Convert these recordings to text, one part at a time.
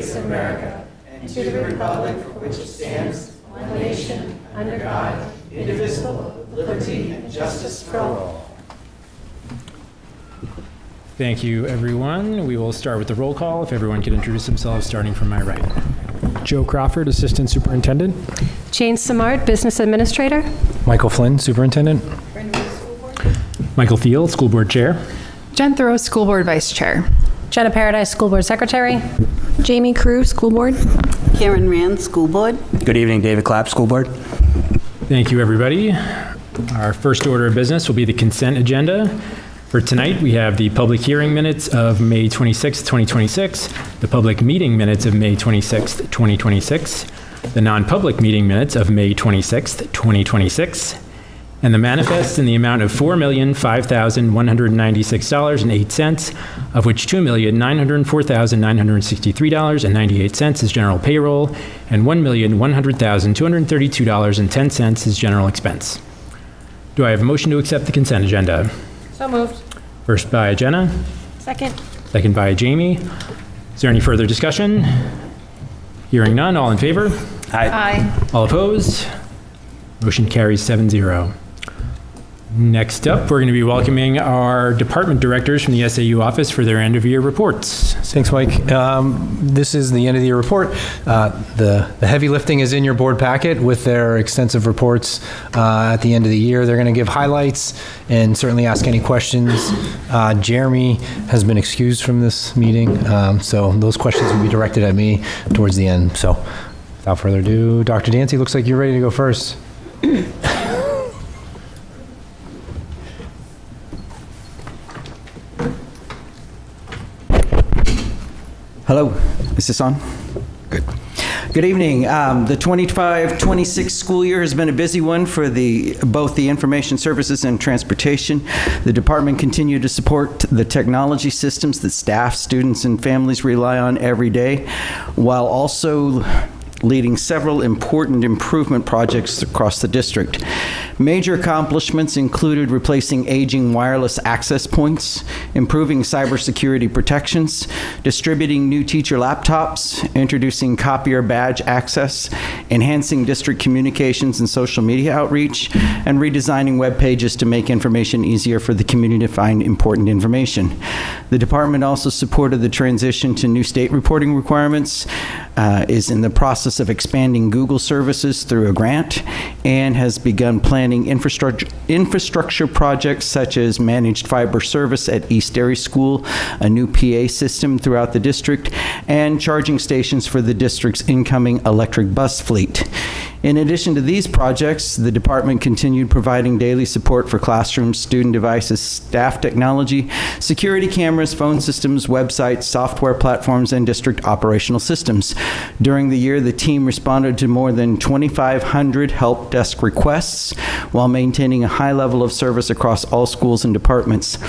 States of America and to the republic for which it stands, one nation, under God, indivisible, with liberty and justice for all. Thank you, everyone. We will start with the roll call. If everyone could introduce themselves, starting from my right. Joe Crawford, Assistant Superintendent. Jane Simard, Business Administrator. Michael Flynn, Superintendent. Michael Thiel, School Board Chair. Jen Thoreau, School Board Vice Chair. Jenna Paradise, School Board Secretary. Jamie Crew, School Board. Karen Rand, School Board. Good evening, David Clapp, School Board. Thank you, everybody. Our first order of business will be the consent agenda. For tonight, we have the public hearing minutes of May 26, 2026, the public meeting minutes of May 26, 2026, the non-public meeting minutes of May 26, 2026, and the manifest in the amount of $4,005,196.08, of which $2,904,963.98 is general payroll, and $1,100,232.10 is general expense. Do I have a motion to accept the consent agenda? So moved. First by Jenna. Second. Second by Jamie. Is there any further discussion? Hearing none, all in favor? Aye. All opposed? Motion carries 7-0. Next up, we're going to be welcoming our department directors from the SAU office for their end-of-year reports. Thanks, Mike. This is the end of the year report. The heavy lifting is in your board packet with their extensive reports at the end of the year. They're going to give highlights and certainly ask any questions. Jeremy has been excused from this meeting, so those questions will be directed at me towards the end. So without further ado, Dr. Dancy, looks like you're ready to go first. Hello, is this on? Good. Good evening. The 25-26 school year has been a busy one for both the information services and transportation. The department continued to support the technology systems that staff, students, and families rely on every day, while also leading several important improvement projects across the district. Major accomplishments included replacing aging wireless access points, improving cybersecurity protections, distributing new teacher laptops, introducing copier badge access, enhancing district communications and social media outreach, and redesigning web pages to make information easier for the community to find important information. The department also supported the transition to new state reporting requirements, is in the process of expanding Google services through a grant, and has begun planning infrastructure projects such as managed fiber service at East Derry School, a new PA system throughout the district, and charging stations for the district's incoming electric bus fleet. In addition to these projects, the department continued providing daily support for classrooms, student devices, staff technology, security cameras, phone systems, websites, software platforms, and district operational systems. During the year, the team responded to more than 2,500 help desk requests while maintaining a high level of service across all schools and departments.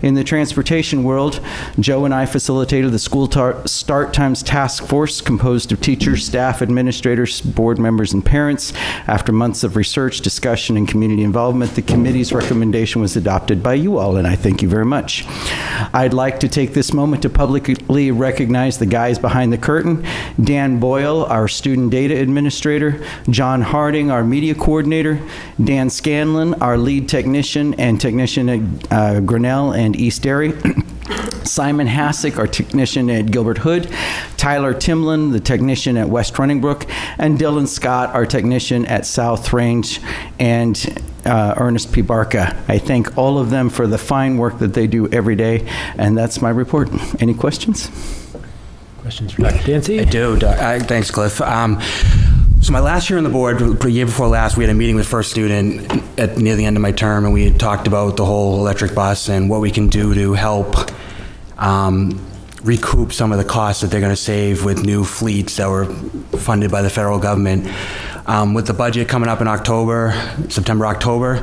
In the transportation world, Joe and I facilitated the school start times task force composed of teachers, staff, administrators, board members, and parents. After months of research, discussion, and community involvement, the committee's recommendation was adopted by you all, and I thank you very much. I'd like to take this moment to publicly recognize the guys behind the curtain: Dan Boyle, our student data administrator; John Harding, our media coordinator; Dan Scanlon, our lead technician and technician at Grinnell and East Derry; Simon Hassick, our technician at Gilbert Hood; Tyler Timlin, the technician at West Runningbrook; and Dylan Scott, our technician at South Range, and Ernest P. Barca. I thank all of them for the fine work that they do every day, and that's my report. Any questions? Questions for Dr. Dancy? I do. Thanks, Cliff. So my last year on the board, the year before last, we had a meeting with First Student near the end of my term, and we had talked about the whole electric bus and what we can do to help recoup some of the costs that they're going to save with new fleets that were funded by the federal government. With the budget coming up in September, October,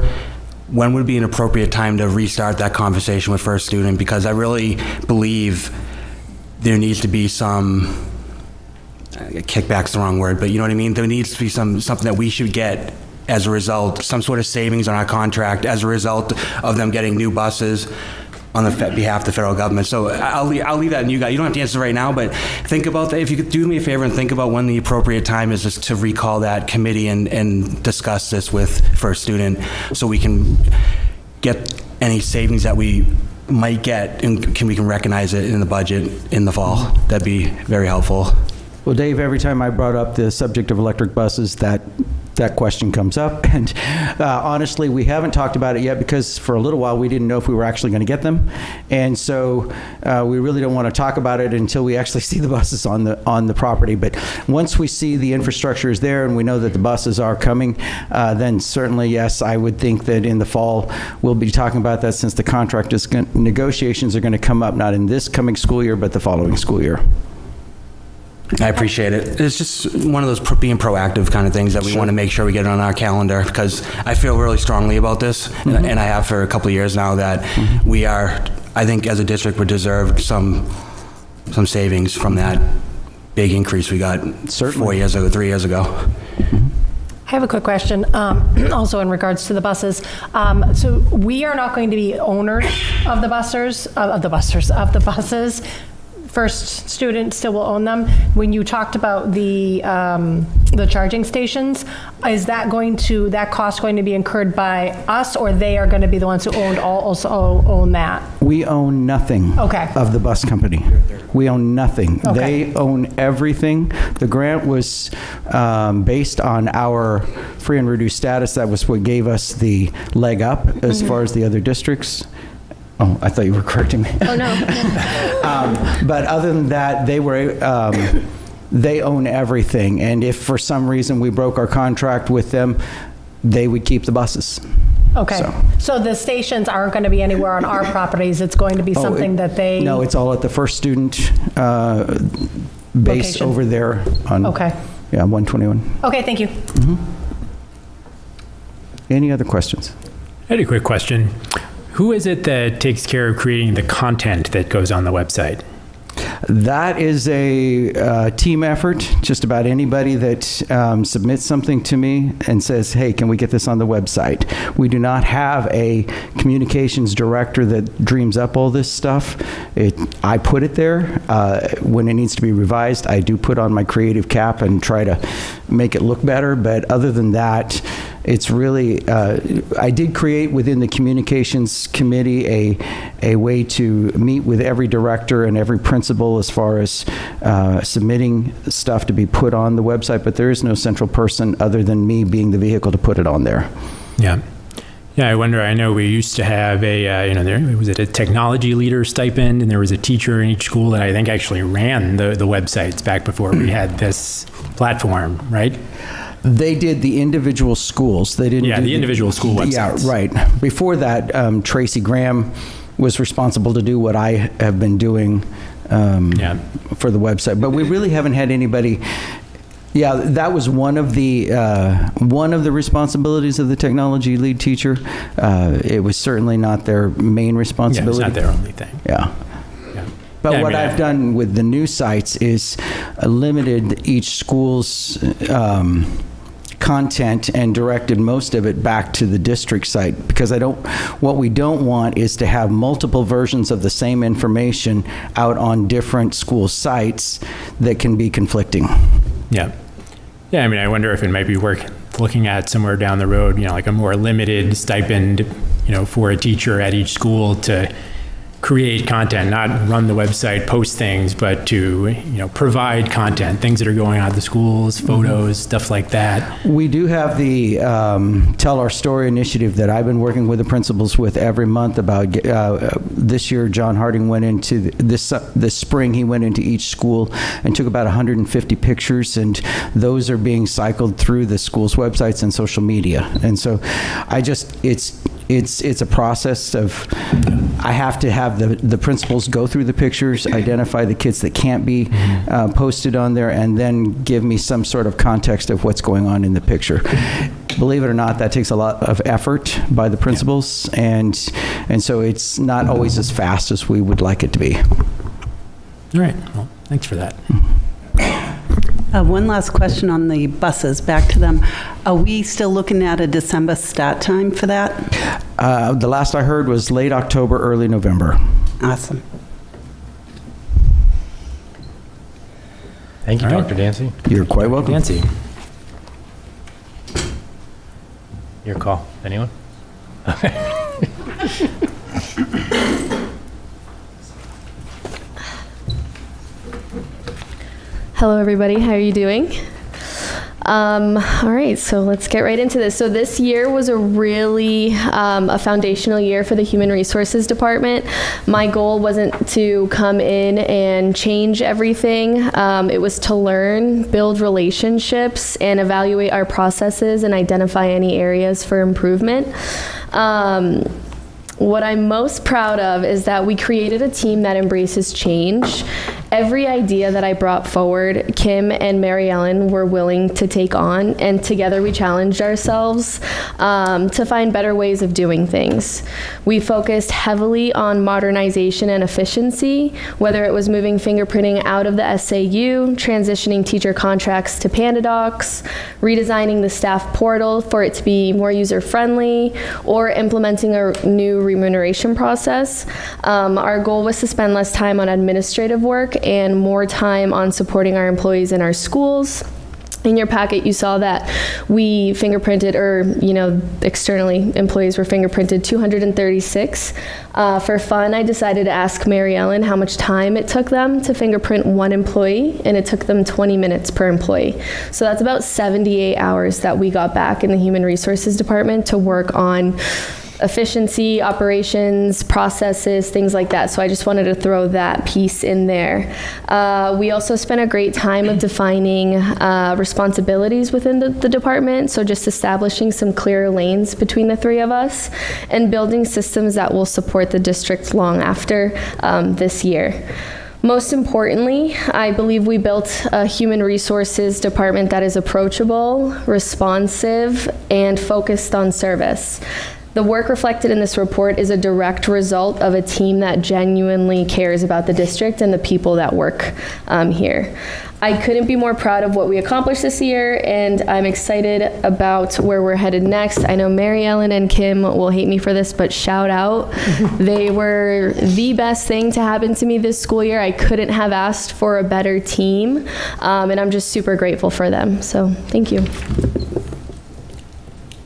when would be an appropriate time to restart that conversation with First Student? Because I really believe there needs to be some, kickback's the wrong word, but you know what I mean? There needs to be something that we should get as a result, some sort of savings on our contract as a result of them getting new buses. on the behalf of the federal government. So I'll leave that in you guys. You don't have to answer right now, but think about that. If you could do me a favor and think about when the appropriate time is just to recall that committee and discuss this with First Student, so we can get any savings that we might get, and we can recognize it in the budget in the fall. That'd be very helpful. Well, Dave, every time I brought up the subject of electric buses, that question comes up. And honestly, we haven't talked about it yet because for a little while we didn't know if we were actually going to get them. And so we really don't want to talk about it until we actually see the buses on the property. But once we see the infrastructure is there and we know that the buses are coming, then certainly, yes, I would think that in the fall we'll be talking about that, since the contract negotiations are going to come up not in this coming school year, but the following school year. I appreciate it. It's just one of those being proactive kind of things that we want to make sure we get on our calendar, because I feel really strongly about this, and I have for a couple of years now, that we are, I think as a district, we deserve some savings from that big increase we got 3 years ago. I have a quick question, also in regards to the buses. So we are not going to be owners of the buses. First Student still will own them. When you talked about the charging stations, is that cost going to be incurred by us, or they are going to be the ones who also own that? We own nothing of the bus company. We own nothing. Okay. They own everything. The grant was based on our free and reduced status. That was what gave us the leg up as far as the other districts. Oh, I thought you were correcting me. Oh, no. But other than that, they own everything. And if for some reason we broke our contract with them, they would keep the buses. Okay. So the stations aren't going to be anywhere on our properties. It's going to be something that they... No, it's all at the First Student base location over there on 121. Okay, thank you. Any other questions? I had a quick question. Who is it that takes care of creating the content that goes on the website? That is a team effort. Just about anybody that submits something to me and says, hey, can we get this on the website? We do not have a communications director that dreams up all this stuff. I put it there. When it needs to be revised, I do put on my creative cap and try to make it look better. But other than that, it's really, I did create within the communications committee a way to meet with every director and every principal as far as submitting stuff to be put on the website, but there is no central person other than me being the vehicle to put it on there. Yeah. Yeah, I wonder, I know we used to have was it a technology leader stipend, and there was a teacher in each school that I think actually ran the websites back before we had this platform, right? They did the individual schools. They didn't. Yeah, the individual school websites. Yeah, right. Before that, Tracy Graham was responsible to do what I have been doing for the website. But we really haven't had anybody. Yeah, that was one of the responsibilities of the technology lead teacher. It was certainly not their main responsibility. Yeah, it's not their only thing. Yeah. But what I've done with the new sites is limited each school's content and directed most of it back to the district site, because what we don't want is to have multiple versions of the same information out on different school sites that can be conflicting. Yeah. Yeah, I mean, I wonder if it might be worth looking at somewhere down the road, like a more limited stipend, for a teacher at each school to create content, not run the website, post things, but to, provide content, things that are going on at the schools, photos, stuff like that. We do have the Tell Our Story initiative that I've been working with the principals with every month about. This year, John Harding went into this spring, he went into each school and took about 150 pictures, and those are being cycled through the school's websites and social media. And so it's a process of, I have to have the principals go through the pictures, identify the kids that can't be posted on there, and then give me some sort of context of what's going on in the picture. Believe it or not, that takes a lot of effort by the principals, and so it's not always as fast as we would like it to be. All right. Well, thanks for that. One last question on the buses, back to them. Are we still looking at a December start time for that? The last I heard was late October, early November. Awesome. Thank you, All right. Dr. Dancy. You're quite welcome. Dancy. Your call. Anyone? Hello, everybody. How are you doing? All right, so let's get right into this. So this year was a really a foundational year for the Human Resources Department. My goal wasn't to come in and change everything. It was to learn, build relationships, and evaluate our processes and identify any areas for improvement. What I'm most proud of is that we created a team that embraces change. Every idea that I brought forward, Kim and Mary Ellen were willing to take on, and together we challenged ourselves to find better ways of doing things. We focused heavily on modernization and efficiency, whether it was moving fingerprinting out of the SAU, transitioning teacher contracts to PandaDocs, redesigning the staff portal for it to be more user-friendly, or implementing a new remuneration process. Our goal was to spend less time on administrative work and more time on supporting our employees in our schools. In your packet, you saw that we fingerprinted, or, externally, employees were fingerprinted 236. For fun, I decided to ask Mary Ellen how much time it took them to fingerprint one employee, and it took them 20 minutes per employee. So that's about 78 hours that we got back in the Human Resources Department to work on efficiency, operations, processes, things like that. So I just wanted to throw that piece in there. We also spent a great time of defining responsibilities within the department. So just establishing some clear lanes between the three of us and building systems that will support the district long after this year. Most importantly, I believe we built a human resources department that is approachable, responsive, and focused on service. The work reflected in this report is a direct result of a team that genuinely cares about the district and the people that work here. I couldn't be more proud of what we accomplished this year, and I'm excited about where we're headed next. I know Mary Ellen and Kim will hate me for this, but shout out. They were the best thing to happen to me this school year. I couldn't have asked for a better team, and I'm just super grateful for them. So thank you.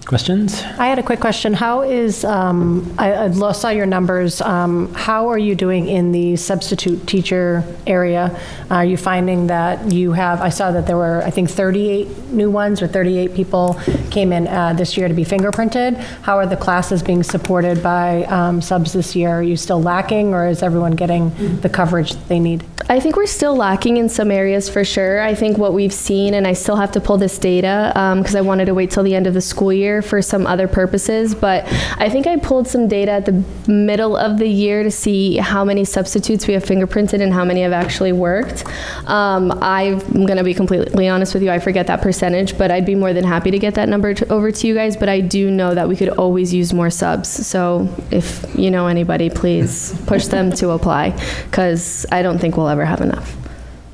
Questions? I had a quick question. How is, I saw your numbers. How are you doing in the substitute teacher area? Are you finding that you have, I saw that there were, I think, 38 new ones, or 38 people came in this year to be fingerprinted. How are the classes being supported by subs this year? Are you still lacking, or is everyone getting the coverage that they need? I think we're still lacking in some areas for sure. I think what we've seen, and I still have to pull this data because I wanted to wait till the end of the school year for some other purposes, but I think I pulled some data at the middle of the year to see how many substitutes we have fingerprinted and how many have actually worked. I'm going to be completely honest with you, I forget that percentage, but I'd be more than happy to get that number over to you guys, but I do know that we could always use more subs, so if you know anybody, please push them to apply, because I don't think we'll ever have enough.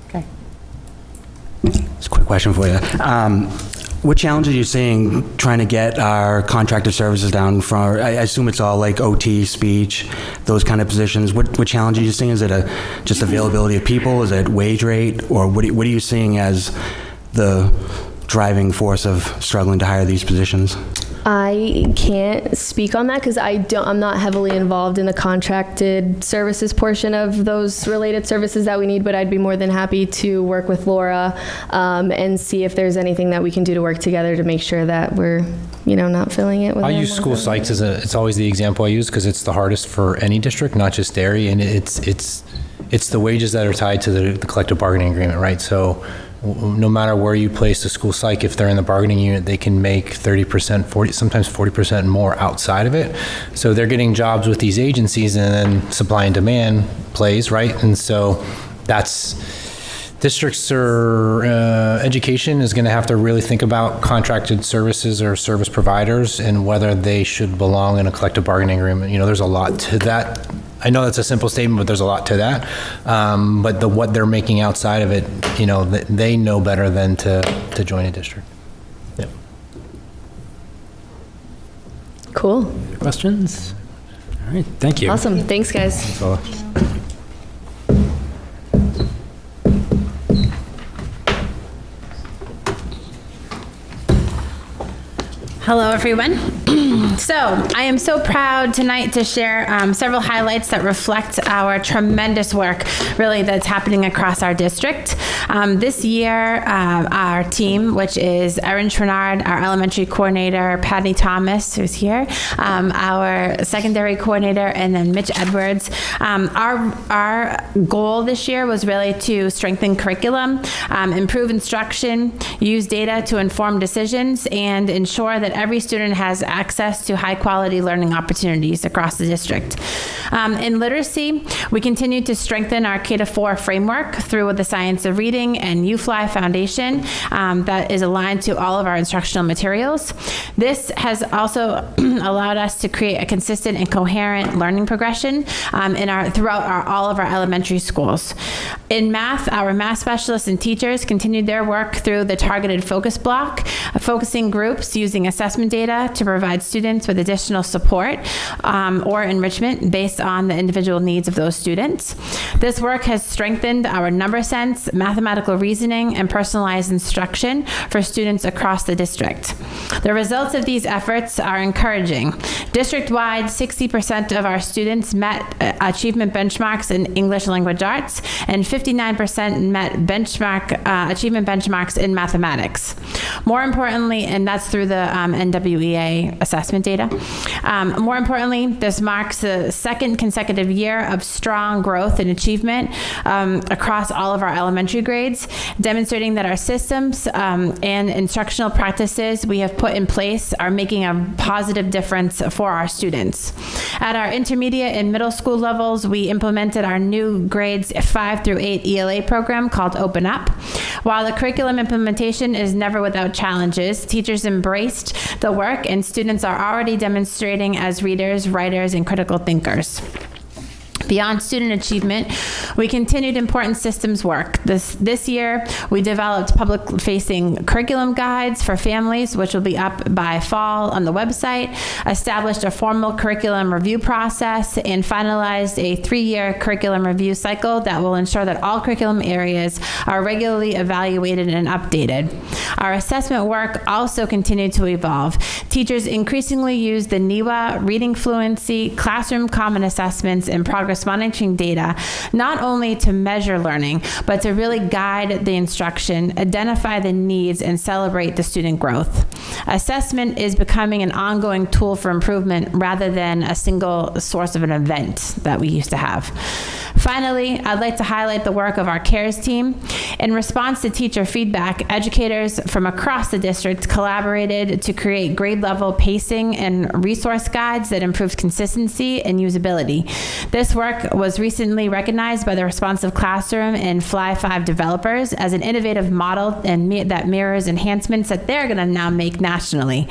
Okay. Just a quick question for you. What challenges are you seeing trying to get our contracted services down from, I assume it's all like OT, speech, those kind of positions. What challenges are you seeing? Is it just availability of people? Is it wage rate? Or what are you seeing as the driving force of struggling to hire these positions? I can't speak on that because I'm not heavily involved in the contracted services portion of those related services that we need, but I'd be more than happy to work with Laura and see if there's anything that we can do to work together to make sure that we're, not filling it with I use school psychs it's always the example I use because it's the hardest for any district, not just Derry, and it's the wages that are tied to the collective bargaining agreement, right? So no matter where you place the school psych, if they're in the bargaining unit, they can make 30%, sometimes 40% more outside of it. So they're getting jobs with these agencies, and then supply and demand plays, right? And so districts or education is going to have to really think about contracted services or service providers and whether they should belong in a collective bargaining agreement. There's a lot to that I know that's a simple statement, but there's a lot to that. But what they're making outside of it, they know better than to join a district. Yep. Cool. Questions? All right, thank you. Awesome. Thanks, guys. That's all. Hello, everyone. So I am so proud tonight to share several highlights that reflect our tremendous work, really, that's happening across our district. This year, our team, which is Erin Trinard, our elementary coordinator, Patty Thomas, who's here, our secondary coordinator, and then Mitch Edwards. Our goal this year was really to strengthen curriculum, improve instruction, use data to inform decisions, and ensure that every student has access to high-quality learning opportunities across the district. In literacy, we continue to strengthen our K-4 framework through the Science of Reading and UFly Foundation that is aligned to all of our instructional materials. This has also allowed us to create a consistent and coherent learning progression throughout all of our elementary schools. In math, our math specialists and teachers continued their work through the targeted focus block, focusing groups using assessment data to provide students with additional support or enrichment based on the individual needs of those students. This work has strengthened our number sense, mathematical reasoning, and personalized instruction for students across the district. The results of these efforts are encouraging. District-wide, 60% of our students met achievement benchmarks in English language arts, and 59% met achievement benchmarks in mathematics. More importantly, and that's through the NWEA assessment data. More importantly, this marks the second consecutive year of strong growth and achievement across all of our elementary grades, demonstrating that our systems and instructional practices we have put in place are making a positive difference for our students. At our intermediate and middle school levels, we implemented our new grades 5 through 8 ELA program called Open Up. While the curriculum implementation is never without challenges, teachers embraced the work and students are already demonstrating as readers, writers, and critical thinkers. Beyond student achievement, we continued important systems work. This year, we developed public-facing curriculum guides for families, which will be up by fall on the website, established a formal curriculum review process, and finalized a 3-year curriculum review cycle that will ensure that all curriculum areas are regularly evaluated and updated. Our assessment work also continued to evolve. Teachers increasingly use the NEWA, reading fluency, classroom common assessments, and progress monitoring data, not only to measure learning, but to really guide the instruction, identify the needs, and celebrate the student growth. Assessment is becoming an ongoing tool for improvement rather than a single source of an event that we used to have. Finally, I'd like to highlight the work of our CARES team. In response to teacher feedback, educators from across the district collaborated to create grade-level pacing and resource guides that improved consistency and usability. This work was recently recognized by the Responsive Classroom and Fly 5 developers as an innovative model that mirrors enhancements that they're going to now make nationally.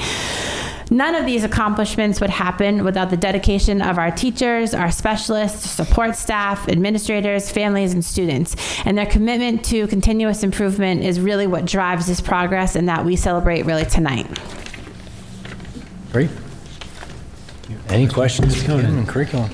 None of these accomplishments would happen without the dedication of our teachers, our specialists, support staff, administrators, families, and students. And their commitment to continuous improvement is really what drives this progress and that we celebrate really tonight. Great. Any questions on curriculum?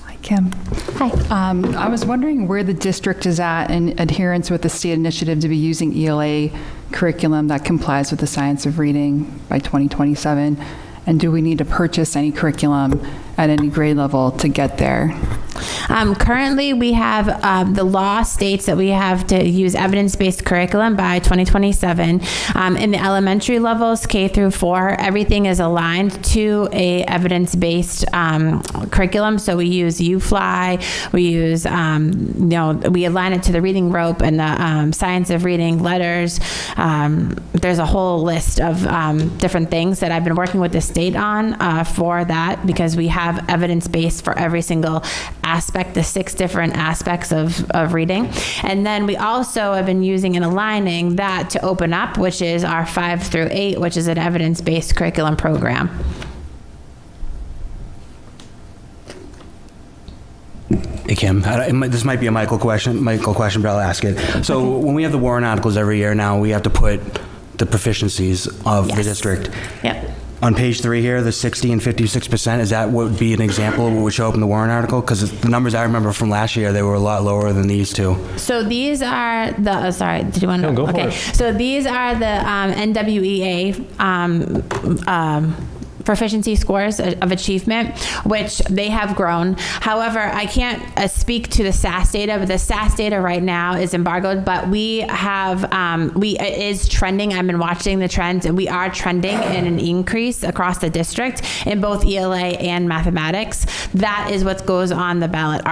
Hi, Kim. Hi. I was wondering where the district is at in adherence with the state initiative to be using ELA curriculum that complies with the Science of Reading by 2027, and do we need to purchase any curriculum at any grade level to get there? Currently, we have the law states that we have to use evidence-based curriculum by 2027. In the elementary levels, K through 4, everything is aligned to a evidence-based curriculum. So we use UFly, we use, we align it to the reading rope and the Science of Reading letters. There's a whole list of different things that I've been working with the state on for that, because we have evidence-based for every single aspect, the 6 different aspects of reading. And then we also have been using and aligning that to Open Up, which is our 5 through 8, which is an evidence-based curriculum program. Hey, Kim, this might be a Michael question, but I'll ask it. So when we have the warrant articles every year now, we have to put the proficiencies of the district. Yep. On page 3 here, the 60 and 56%, is that what would be an example of what would show up in the warrant article? Because the numbers I remember from last year, they were a lot lower than these two. So these are the, sorry, did you want to? No, go for okay. it. So these are the NWEA proficiency scores of achievement, which they have grown. However, I can't speak to the SAS data, but the SAS data right now is embargoed, but we have, it is trending. I've been watching the trends, and we are trending in an increase across the district in both ELA and mathematics. That is what goes on the ballot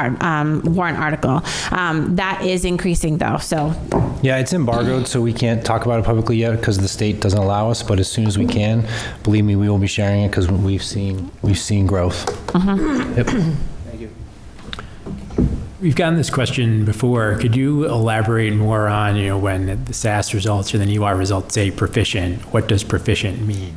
warrant article. That is increasing though, so. Yeah, it's embargoed, so we can't talk about it publicly yet because the state doesn't allow us, but as soon as we can, believe me, we will be sharing it because we've seen growth. Yep. We've gotten this question before. Could you elaborate more on, when the SAS results or the NEWA results say proficient, what does proficient mean?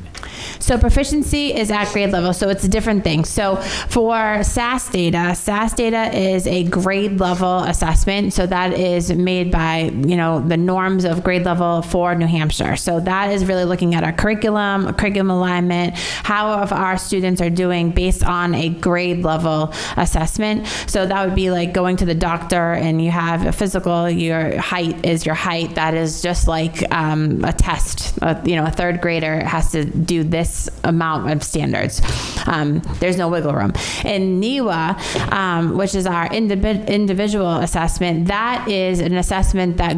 So proficiency is at grade level, so it's a different thing. So for SAS data is a grade level assessment. So that is made by, the norms of grade level for New Hampshire. So that is really looking at our curriculum alignment, how our students are doing based on a grade level assessment. So that would be like going to the doctor and you have a physical, your height is your height. That is just like a test. A third grader has to do this amount of standards. There's no wiggle room. In NEWA, which is our individual assessment, that is an assessment that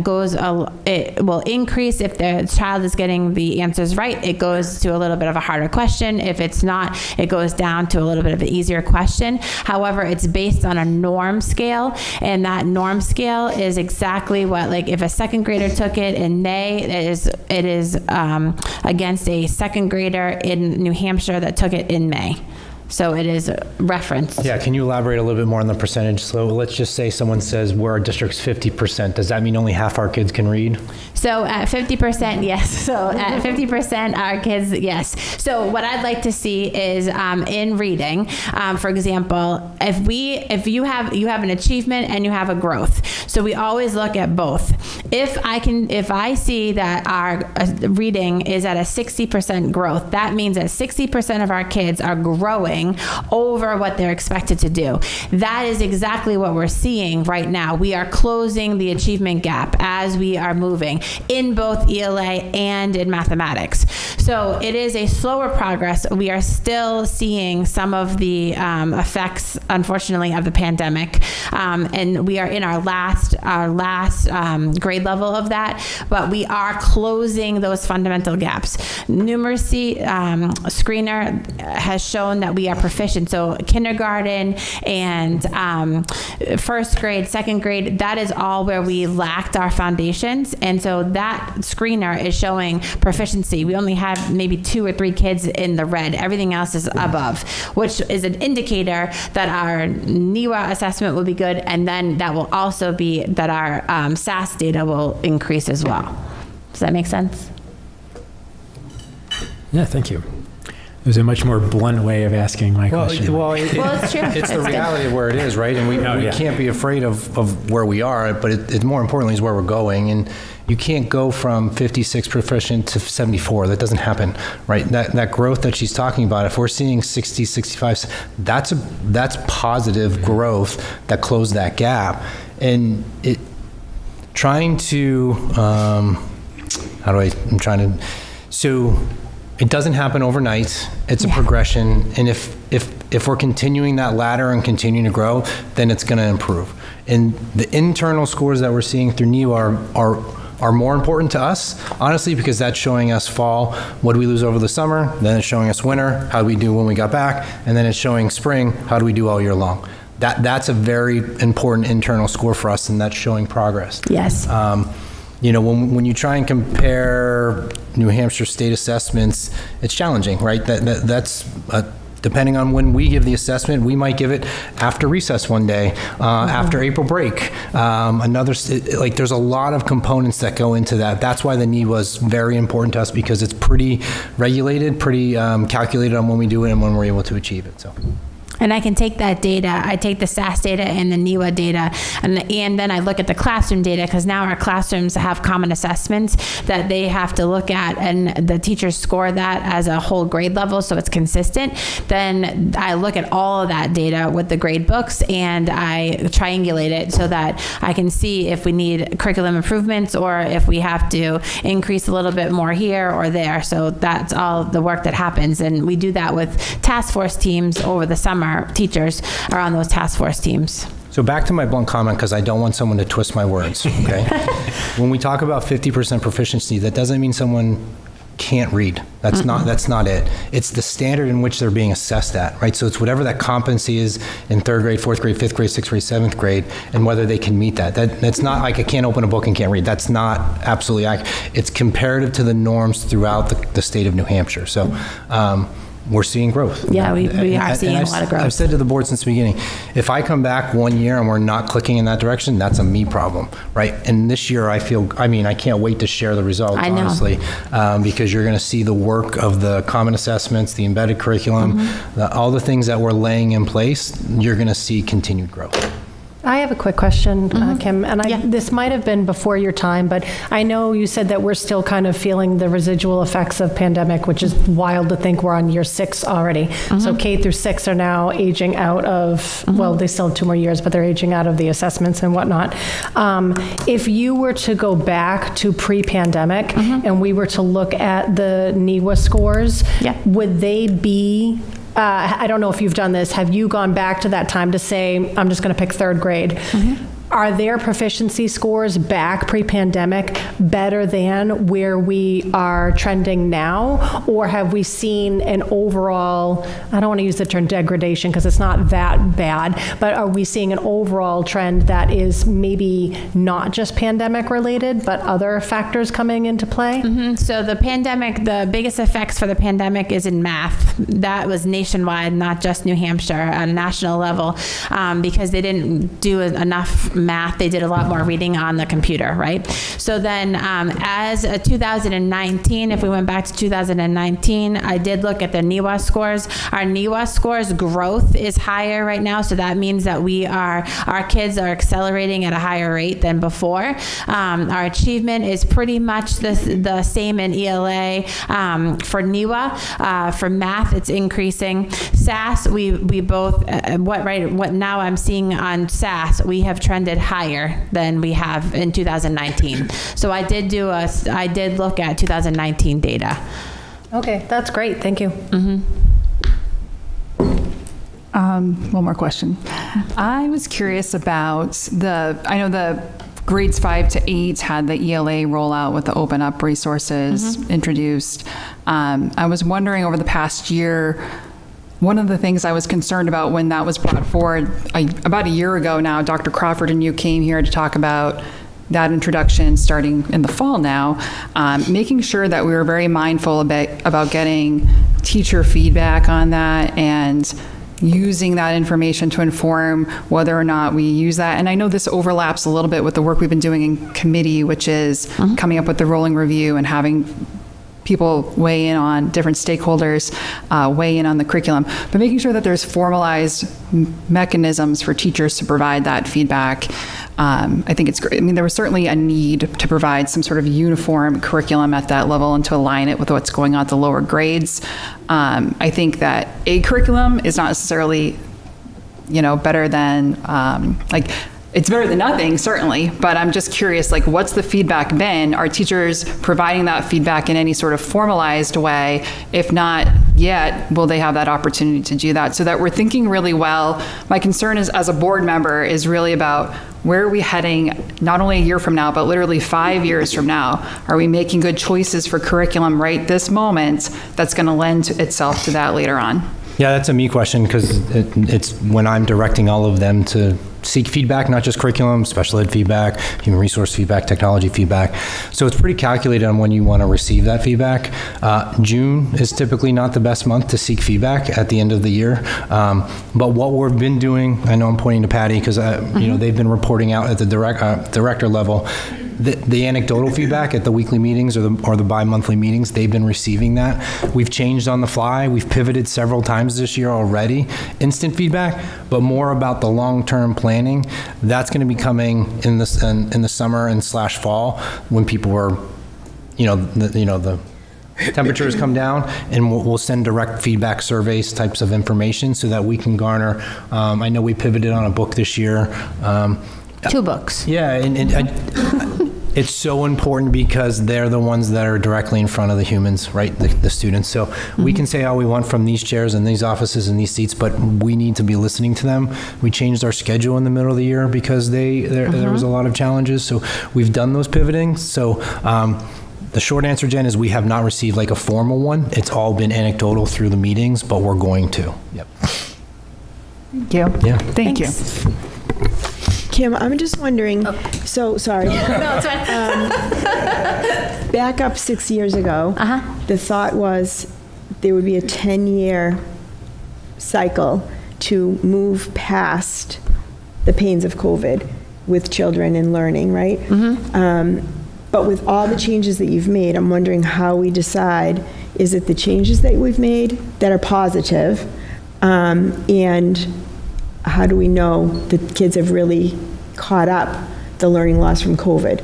it will increase if the child is getting the answers right. It goes to a little bit of a harder question. If it's not, it goes down to a little bit of an easier question. However, it's based on a norm scale, and that norm scale is exactly what, like if a second grader took it in May, it is against a second grader in New Hampshire that took it in May. So it is referenced. Yeah, can you elaborate a little bit more on the percentage? So let's just say someone says our district's 50%. Does that mean only half our kids can read? So at 50%, yes. So at 50%, our kids, yes. So what I'd like to see is in reading, for example, if you have an achievement and you have a growth. So we always look at both. If I see that our reading is at a 60% growth, that means that 60% of our kids are growing over what they're expected to do. That is exactly what we're seeing right now. We are closing the achievement gap as we are moving in both ELA and in mathematics. So it is a slower progress. We are still seeing some of the effects, unfortunately, of the pandemic, and we are in our last grade level of that, but we are closing those fundamental gaps. Numeracy screener has shown that we are proficient. So kindergarten and first grade, second grade, that is all where we lacked our foundations. And so that screener is showing proficiency. We only have maybe 2 or 3 kids in the red. Everything else is above, which is an indicator that our NEWA assessment will be good. And then that will also be that our SAS data will increase as well. Does that make sense? Yeah, thank you. It was a much more blunt way of asking my question. Well, it's true. It's the reality of where it is, right? And we can't be afraid of where we are, but it more importantly is where we're going. And you can't go from 56 proficient to 74. That doesn't happen, right? That growth that she's talking about, if we're seeing 60, 65, that's positive growth that closed that gap. And so it doesn't happen overnight. It's a progression. And if we're continuing that ladder and continuing to grow, then it's going to improve. And the internal scores that we're seeing through NEWA are more important to us, honestly, because that's showing us fall, what do we lose over the summer? Then it's showing us winter, how do we do when we got back? And then it's showing spring, how do we do all year long? That's a very important internal score for us, and that's showing progress. Yes. When you try and compare New Hampshire state assessments, it's challenging, right? That's depending on when we give the assessment, we might give it after recess one day, after April break. There's a lot of components that go into that. That's why the NEWA is very important to us, because it's pretty regulated, pretty calculated on when we do it and when we're able to achieve it. So. And I can take that data, I take the SAS data and the NEWA data, and then I look at the classroom data, because now our classrooms have common assessments that they have to look at, and the teachers score that as a whole grade level, so it's consistent. Then I look at all of that data with the grade books, and I triangulate it so that I can see if we need curriculum improvements or if we have to increase a little bit more here or there. So that's all the work that happens, and we do that with task force teams over the summer. Teachers are on those task force teams. So back to my blunt comment, because I don't want someone to twist my words, okay? When we talk about 50% proficiency, that doesn't mean someone can't read. That's not it. It's the standard in which they're being assessed at, right? So it's whatever that competency is in 3rd grade, 4th grade, 5th grade, 6th grade, 7th grade, and whether they can meet that. That's not like I can't open a book and can't read. That's not absolutely accurate. It's comparative to the norms throughout the state of New Hampshire. So we're seeing growth. Yeah, we are seeing a lot of growth. I've said to the board since the beginning, if I come back 1 year and we're not clicking in that direction, that's a me problem, right? And this year I can't wait to share the results, honestly, because you're going to see the work of the common assessments, the embedded curriculum, all the things that we're laying in place, you're going to see continued growth. I have a quick question, Kim, and this might have been before your time, but I know you said that we're still kind of feeling the residual effects of pandemic, which is wild to think we're on year 6 already. So K through 6 are now aging out of, well, they still have 2 more years, but they're aging out of the assessments and whatnot. If you were to go back to pre-pandemic and we were to look at the NEWA scores, would they be... I don't know if you've done this. Have you gone back to that time to say, I'm just going to pick 3rd grade? Are their proficiency scores back pre-pandemic better than where we are trending now? Or have we seen an overall, I don't want to use the term degradation because it's not that bad, but are we seeing an overall trend that is maybe not just pandemic related, but other factors coming into play? So the pandemic, the biggest effects for the pandemic is in math. That was nationwide, not just New Hampshire, at a national level, because they didn't do enough math. They did a lot more reading on the computer, right? So then as 2019, if we went back to 2019, I did look at the NEWA scores. Our NEWA scores growth is higher right now, so that means that our kids are accelerating at a higher rate than before. Our achievement is pretty much the same in ELA. For NEWA, for math, it's increasing. SAS, we both, what now I'm seeing on SAS, we have trended higher than we have in 2019. So I did look at 2019 data. Okay, that's great. Thank you. One more question. I was curious about I know the grades 5 to 8 had the ELA rollout with the open up resources introduced. I was wondering over the past year, one of the things I was concerned about when that was brought forward, about a year ago now, Dr. Crawford and you came here to talk about that introduction starting in the fall now, making sure that we were very mindful about getting teacher feedback on that and using that information to inform whether or not we use that. And I know this overlaps a little bit with the work we've been doing in committee, which is coming up with the rolling review and having people weigh in on, different stakeholders weigh in on the curriculum, but making sure that there's formalized mechanisms for teachers to provide that feedback. I think it's great. I mean, there was certainly a need to provide some sort of uniform curriculum at that level and to align it with what's going on at the lower grades. I think that a curriculum is not necessarily, better than, it's better than nothing, certainly, but I'm just curious, what's the feedback been? Are teachers providing that feedback in any sort of formalized way? If not yet, will they have that opportunity to do that? So that we're thinking really well. My concern is, as a board member, is really about where are we heading, not only a year from now, but literally 5 years from now? Are we making good choices for curriculum right this moment that's going to lend itself to that later on? Yeah, that's a me question, because it's when I'm directing all of them to seek feedback, not just curriculum, special ed feedback, human resource feedback, technology feedback. So it's pretty calculated on when you want to receive that feedback. June is typically not the best month to seek feedback at the end of the year. But what we've been doing, I know I'm pointing to Patty because they've been reporting out at the director level. the anecdotal feedback at the weekly meetings or the bi-monthly meetings, they've been receiving that. We've changed on the fly. We've pivoted several times this year already. Instant feedback, but more about the long-term planning. That's going to be coming in the summer and / fall when people are, the temperatures come down, and we'll send direct feedback surveys types of information so that we can garner. I know we pivoted on a book this year. 2 books. Yeah, and it's so important because they're the ones that are directly in front of the humans, right? The students. So we can say all we want from these chairs and these offices and these seats, but we need to be listening to them. We changed our schedule in the middle of the year because there was a lot of challenges. So we've done those pivoting. So the short answer, Jen, is we have not received like a formal one. It's all been anecdotal through the meetings, but we're going to. Yep. Thank you. Yeah. Thank you. Kim, I'm just wondering, so sorry. No, it's fine. Back up 6 years ago, the thought was there would be a 10-year cycle to move past the pains of COVID with children and learning, right? But with all the changes that you've made, I'm wondering how we decide, is it the changes that we've made that are positive? And how do we know that kids have really caught up the learning loss from COVID?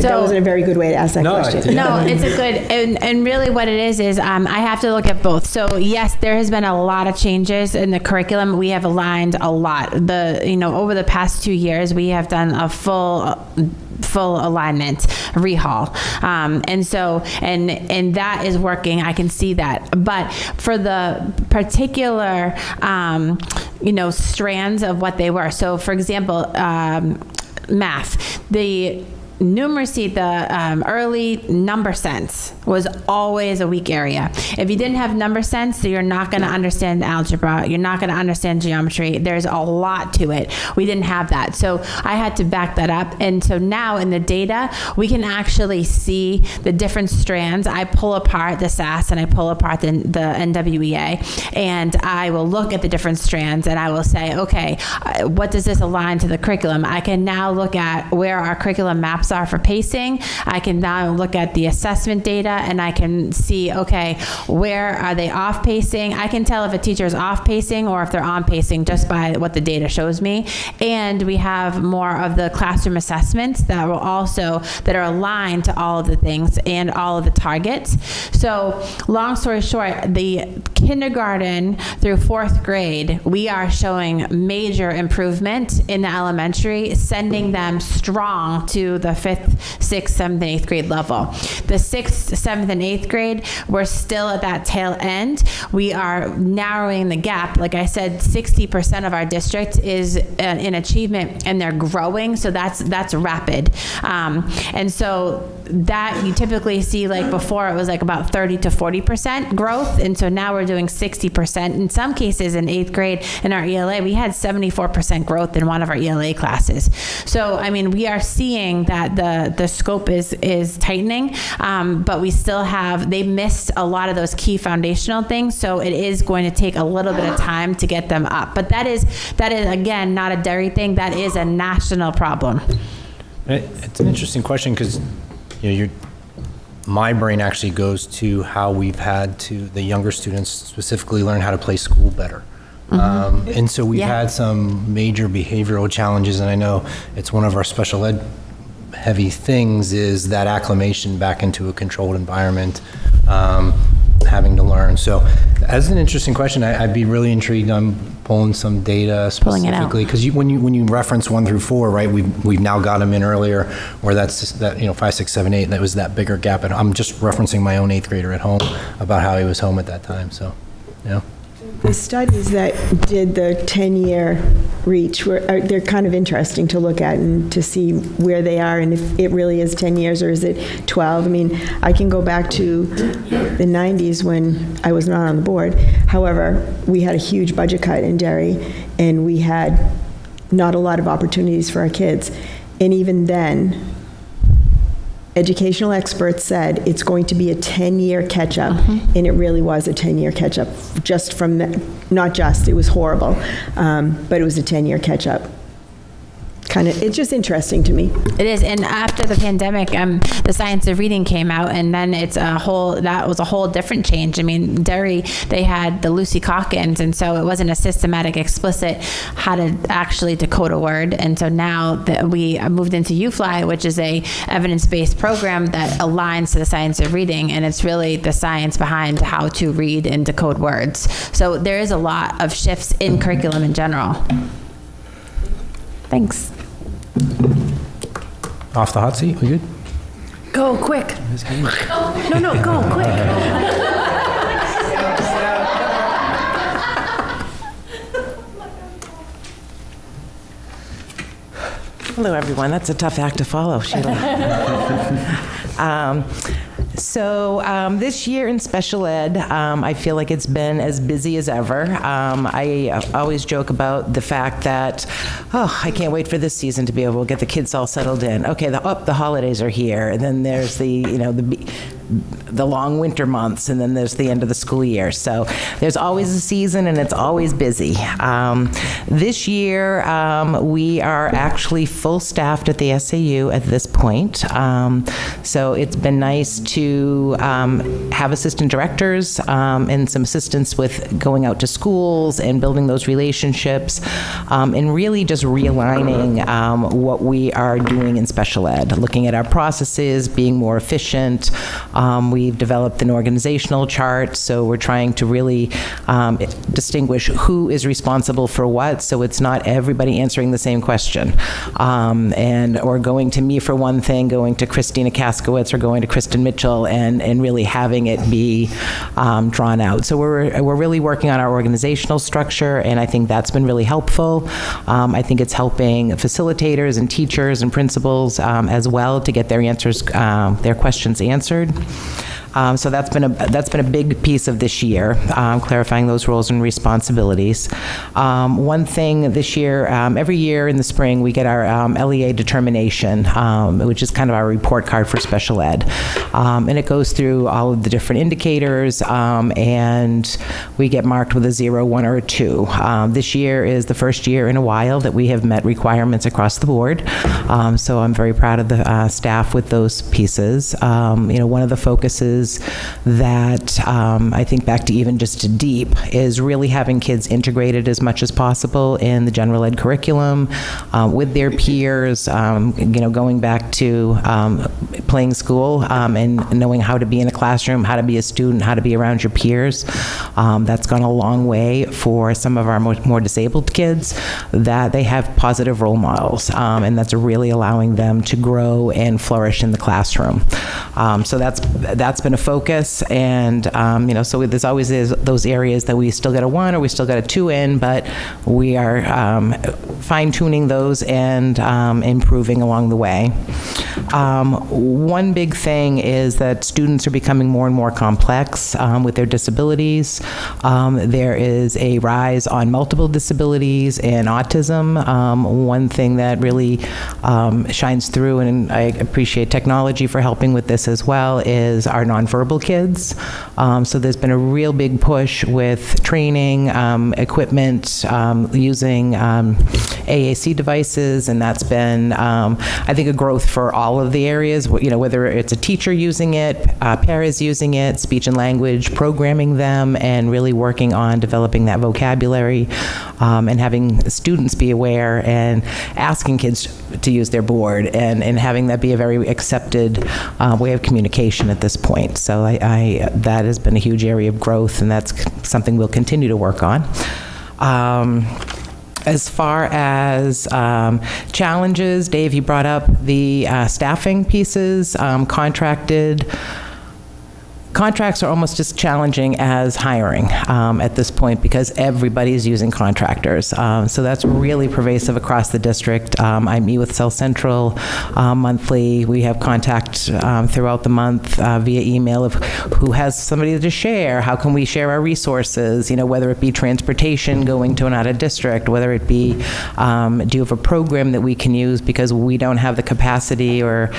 That wasn't a very good way to ask that question. No, it's a good, and really what it is I have to look at both. So yes, there has been a lot of changes in the curriculum. We have aligned a lot. Over the past 2 years, we have done a full alignment rehaul. And that is working. I can see that. But for the particular, strands of what they were. So for example, math, the numeracy, the early number sense was always a weak area. If you didn't have number sense, you're not going to understand algebra. You're not going to understand geometry. There's a lot to it. We didn't have that. So I had to back that up. And so now in the data, we can actually see the different strands. I pull apart the SAS and I pull apart the NWEA, and I will look at the different strands and I will say, okay, what does this align to the curriculum? I can now look at where our curriculum maps are for pacing. I can now look at the assessment data and I can see, okay, where are they off pacing? I can tell if a teacher is off pacing or if they're on pacing just by what the data shows me. And we have more of the classroom assessments that are aligned to all of the things and all of the targets. So long story short, the kindergarten through 4th grade, we are showing major improvement in the elementary, sending them strong to the 5th, 6th, 7th, and 8th grade level. The 6th, 7th, and 8th grade, we're still at that tail end. We are narrowing the gap. Like I said, 60% of our district is in achievement, and they're growing, so that's rapid. And so that you typically see, like before it was like about 30 to 40% growth, and so now we're doing 60%. In some cases in 8th grade in our ELA, we had 74% growth in one of our ELA classes. So I mean, we are seeing that the scope is tightening, but we still they missed a lot of those key foundational things, so it is going to take a little bit of time to get them up. But that is again not a Derry thing, that is a national problem. It's an interesting question because my brain actually goes to how we've had the younger students specifically learn how to play school better. And so we've had some major behavioral challenges, and I know it's one of our special ed heavy things is that acclimation back into a controlled environment, having to learn. So as an interesting question, I'd be really intrigued on pulling some data specifically, because when you reference 1 through 4, right, we've now got them in earlier, where that's 5, 6, 7, 8, that was that bigger gap. And I'm just referencing my own 8th grader at home about how he was home at that time. So, The studies that did the 10-year reach, they're kind of interesting to look at and to see where they are and if it really is 10 years or is it 12. I mean, I can go back to the 90s when I was not on the board. However, we had a huge budget cut in Derry, and we had not a lot of opportunities for our kids. And even then, educational experts said it's going to be a 10-year catch-up, and it really was a 10-year catch-up. Just from it was horrible, but it was a 10-year catch-up. it's just interesting to me. It is, and after the pandemic, the science of reading came out, and then that was a whole different change. I mean, Derry, they had the Lucy Calkins, and so it wasn't a systematic, explicit how to actually decode a word. And so now that we moved into UFly, which is a evidence-based program that aligns to the science of reading, and it's really the science behind how to read and decode words. So there is a lot of shifts in curriculum in general. Thanks. Off the hot seat, we good? Go quick. No, go quick. Hello, everyone. That's a tough act to follow, Sheila. This year in special ed, I feel like it's been as busy as ever. I always joke about the fact that, I can't wait for this season to be able to get the kids all settled in. Okay, the holidays are here, and then there's the long winter months, and then there's the end of the school year. So there's always a season, and it's always busy. This year, we are actually full staffed at the SAU at this point. So it's been nice to have assistant directors and some assistance with going out to schools and building those relationships, and really just realigning what we are doing in special ed, looking at our processes, being more efficient. We've developed an organizational chart, so we're trying to really distinguish who is responsible for what, so it's not everybody answering the same question, or going to me for one thing, going to Christina Kaskowitz, or going to Kristen Mitchell, and really having it be drawn out. So we're really working on our organizational structure, and I think that's been really helpful. I think it's helping facilitators and teachers and principals as well to get their questions answered. So that's been a big piece of this year, clarifying those roles and responsibilities. One thing this year, every year in the spring, we get our LEA determination, which is kind of our report card for special ed. And it goes through all of the different indicators, and we get marked with a 0, 1, or a 2. This year is the first year in a while that we have met requirements across the board. So I'm very proud of the staff with those pieces. One of the focuses that I think back to even just to deep is really having kids integrated as much as possible in the general ed curriculum with their peers, going back to playing school and knowing how to be in a classroom, how to be a student, how to be around your peers. That's gone a long way for some of our more disabled kids, that they have positive role models, and that's really allowing them to grow and flourish in the classroom. So that's been a focus, and so there's always those areas that we still got a 1 or we still got a 2 in, but we are fine-tuning those and improving along the way. One big thing is that students are becoming more and more complex with their disabilities. There is a rise on multiple disabilities and autism. One thing that really shines through, and I appreciate technology for helping with this as well, is our nonverbal kids. So there's been a real big push with training, equipment, using AAC devices, and that's been, I think, a growth for all of the areas, whether it's a teacher using it, paras using it, speech and language, programming them, and really working on developing that vocabulary, and having students be aware and asking kids to use their board, and having that be a very accepted way of communication at this point. So that has been a huge area of growth, and that's something we'll continue to work on. As far as challenges, Dave, you brought up the staffing pieces, Contracts are almost as challenging as hiring at this point, because everybody's using contractors. So that's really pervasive across the district. I meet with South Central monthly. We have contact throughout the month via email of who has somebody to share, how can we share our resources, whether it be transportation going to and out of district, whether it be do you have a program that we can use because we don't have the capacity or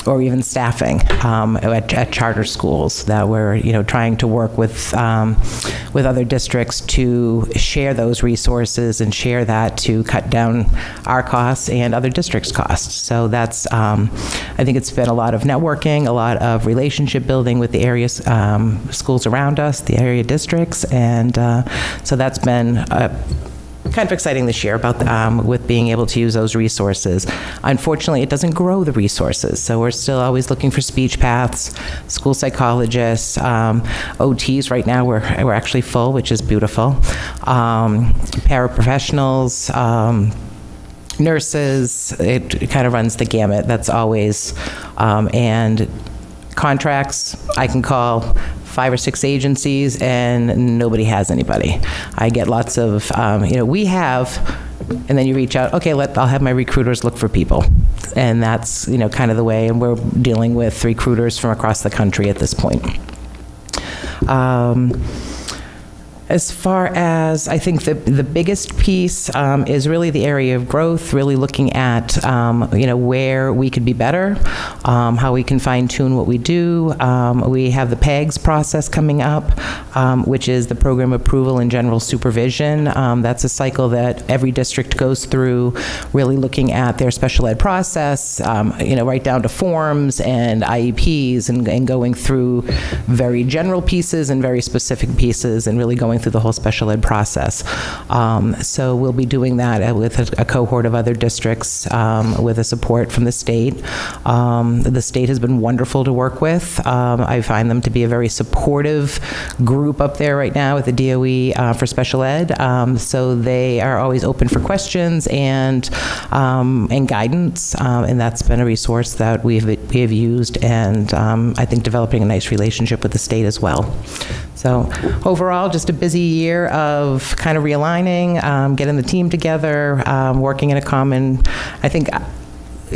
even staffing at charter schools that we're, trying to work with other districts to share those resources and share that to cut down our costs and other districts' costs. So that's, I think it's been a lot of networking, a lot of relationship building with the area schools around us, the area districts, and so that's been kind of exciting this year about with being able to use those resources. Unfortunately, it doesn't grow the resources, so we're still always looking for speech paths, school psychologists, OTs. Right now, we're actually full, which is beautiful. Paraprofessionals, nurses. It kind of runs the gamut. That's always and contracts. I can call 5 or 6 agencies and nobody has anybody. I get lots of, we have, and then you reach out, okay, I'll have my recruiters look for people. And that's, kind of the way, and we're dealing with recruiters from across the country at this point. As far as, I think the biggest piece is really the area of growth, really looking at, where we could be better, how we can fine-tune what we do. We have the PEGS process coming up, which is the Program Approval and General Supervision. That's a cycle that every district goes through, really looking at their special ed process, right down to forms and IEPs and going through very general pieces and very specific pieces and really going through the whole special ed process. So we'll be doing that with a cohort of other districts with the support from the state. The state has been wonderful to work with. I find them to be a very supportive group up there right now with the DOE for special ed. So they are always open for questions and guidance, and that's been a resource that we have used, and I think developing a nice relationship with the state as well. So overall, just a busy year of kind of realigning, getting the team together, working in a common, I think,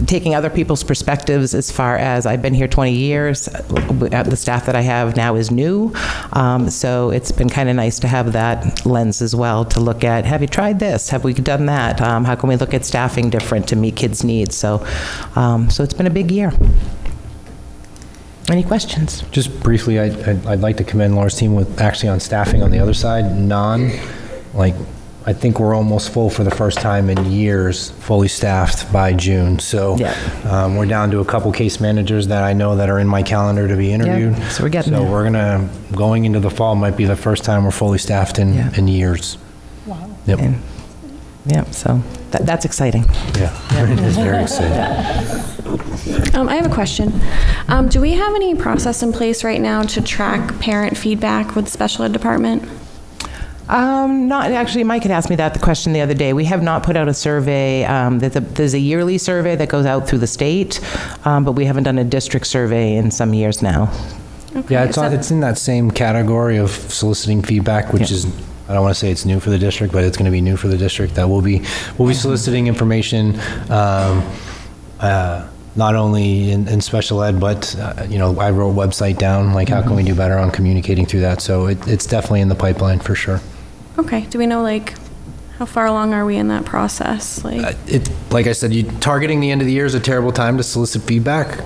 taking other people's perspectives as far as I've been here 20 years. The staff that I have now is new. So it's been kind of nice to have that lens as well to look at, have you tried this? Have we done that? How can we look at staffing different to meet kids' needs? So it's been a big year. Any questions? Just briefly, I'd like to commend Laura's team with actually on staffing on the other side, I think we're almost full for the first time in years, fully staffed by June. So we're down to a couple case managers that I know that are in my calendar to be interviewed. Yeah, so we're getting there. We're going into the fall might be the first time we're fully staffed in years. Wow. Yep. So that's exciting. Yeah, it is very exciting. I have a question. Do we have any process in place right now to track parent feedback with the special ed department? Not actually. Mike had asked me the question the other day. We have not put out a survey. There's a yearly survey that goes out through the state, but we haven't done a district survey in some years now. Okay, yeah, it's in that same category of soliciting feedback, which is, I don't want to say it's new for the district, but it's going to be new for the district. That we'll be soliciting information, not only in special ed, but I wrote a website down, how can we do better on communicating through that? So it's definitely in the pipeline for sure. Okay. Do we know how far along are we in that process? Like I said, targeting the end of the year is a terrible time to solicit feedback.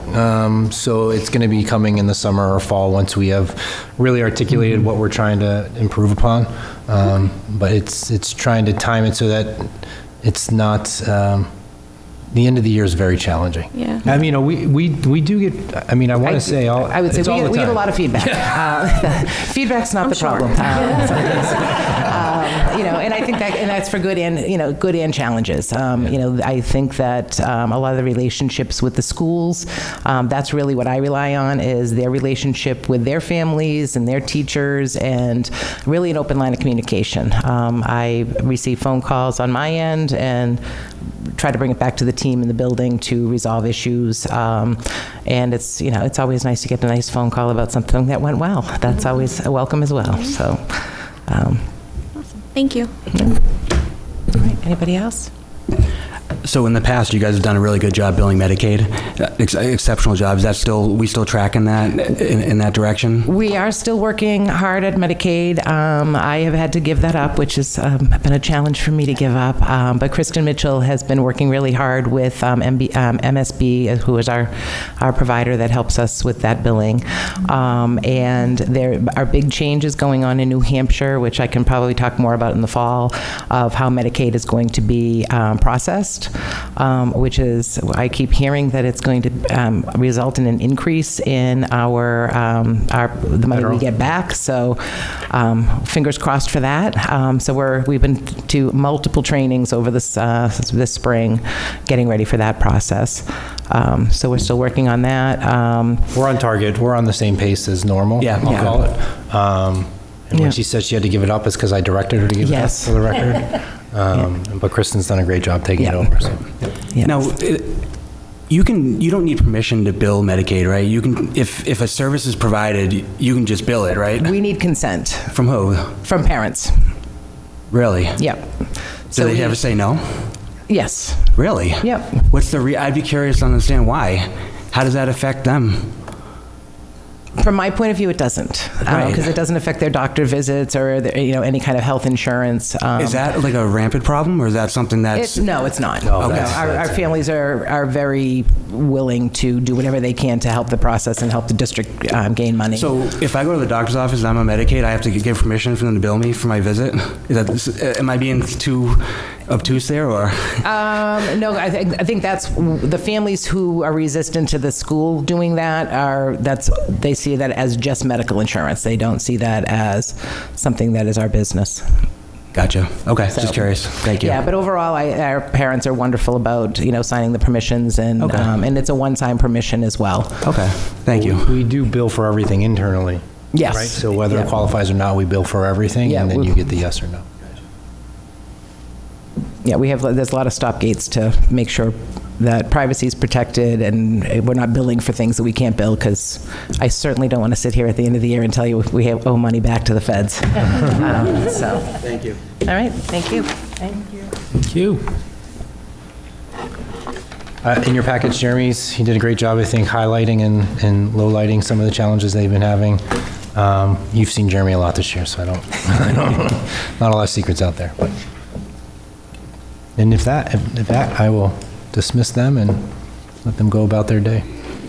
So it's going to be coming in the summer or fall once we have really articulated what we're trying to improve upon. But it's trying to time it so that it's not. The end of the year is very challenging. Yeah. I mean, we do get. I mean, I want to say I would say we get a lot of feedback. Feedback's not the problem. And I think that's for good and challenges. I think that a lot of the relationships with the schools, that's really what I rely on, is their relationship with their families and their teachers, and really an open line of communication. I receive phone calls on my end and try to bring it back to the team in the building to resolve issues. And it's always nice to get a nice phone call about something that went well. That's always a welcome as well. So. Awesome. Thank you. All right. Anybody else? So in the past, you guys have done a really good job billing Medicaid, exceptional job. Is that we still tracking that in that direction? We are still working hard at Medicaid. I have had to give that up, which has been a challenge for me to give up. But Kristen Mitchell has been working really hard with MSB, who is our provider that helps us with that billing. And there are big changes going on in New Hampshire, which I can probably talk more about in the fall, of how Medicaid is going to be processed, which is, I keep hearing that it's going to result in an increase in the money we get back. So fingers crossed for that. So we've been to multiple trainings over this spring, getting ready for that process. So we're still working on that. We're on target. We're on the same pace as normal, Yeah. I'll call it. And when she said she had to give it up, it's because I directed her to give it up, for the record. But Kristen's done a great job taking it over. So. Now, you don't need permission to bill Medicaid, right? You can, if a service is provided, you can just bill it, right? We need consent. From who? From parents. Really? Yep. Do they ever say no? Yes. Really? Yep. What's I'd be curious to understand why. How does that affect them? From my point of view, it doesn't, because it doesn't affect their doctor visits or any kind of health insurance. Is that like a rampant problem, or is that something that's... No, it's not. No, okay. Our families are very willing to do whatever they can to help the process and help the district gain money. So if I go to the doctor's office and I'm on Medicaid, I have to give permission for them to bill me for my visit? Am I being too obtuse there, or? No, I think that's the families who are resistant to the school doing that they see that as just medical insurance. They don't see that as something that is our business. Gotcha. Okay, just curious. Thank you. Yeah, but overall, our parents are wonderful about signing the permissions, and and it's a one-time permission as well. Okay, thank you. We do bill for everything internally. Yes. Right. So whether it qualifies or not, we bill for everything, and then you get the yes or no. Yeah, there's a lot of stop gates to make sure that privacy is protected and we're not billing for things that we can't bill, because I certainly don't want to sit here at the end of the year and tell you we owe money back to the feds. So. Thank you. All right, thank you. Thank you. Thank you. In your package, Jeremy's, he did a great job, I think, highlighting and lowlighting some of the challenges they've been having. You've seen Jeremy a lot this year, so I don't not a lot of secrets out there. But. And if that, I will dismiss them and let them go about their day.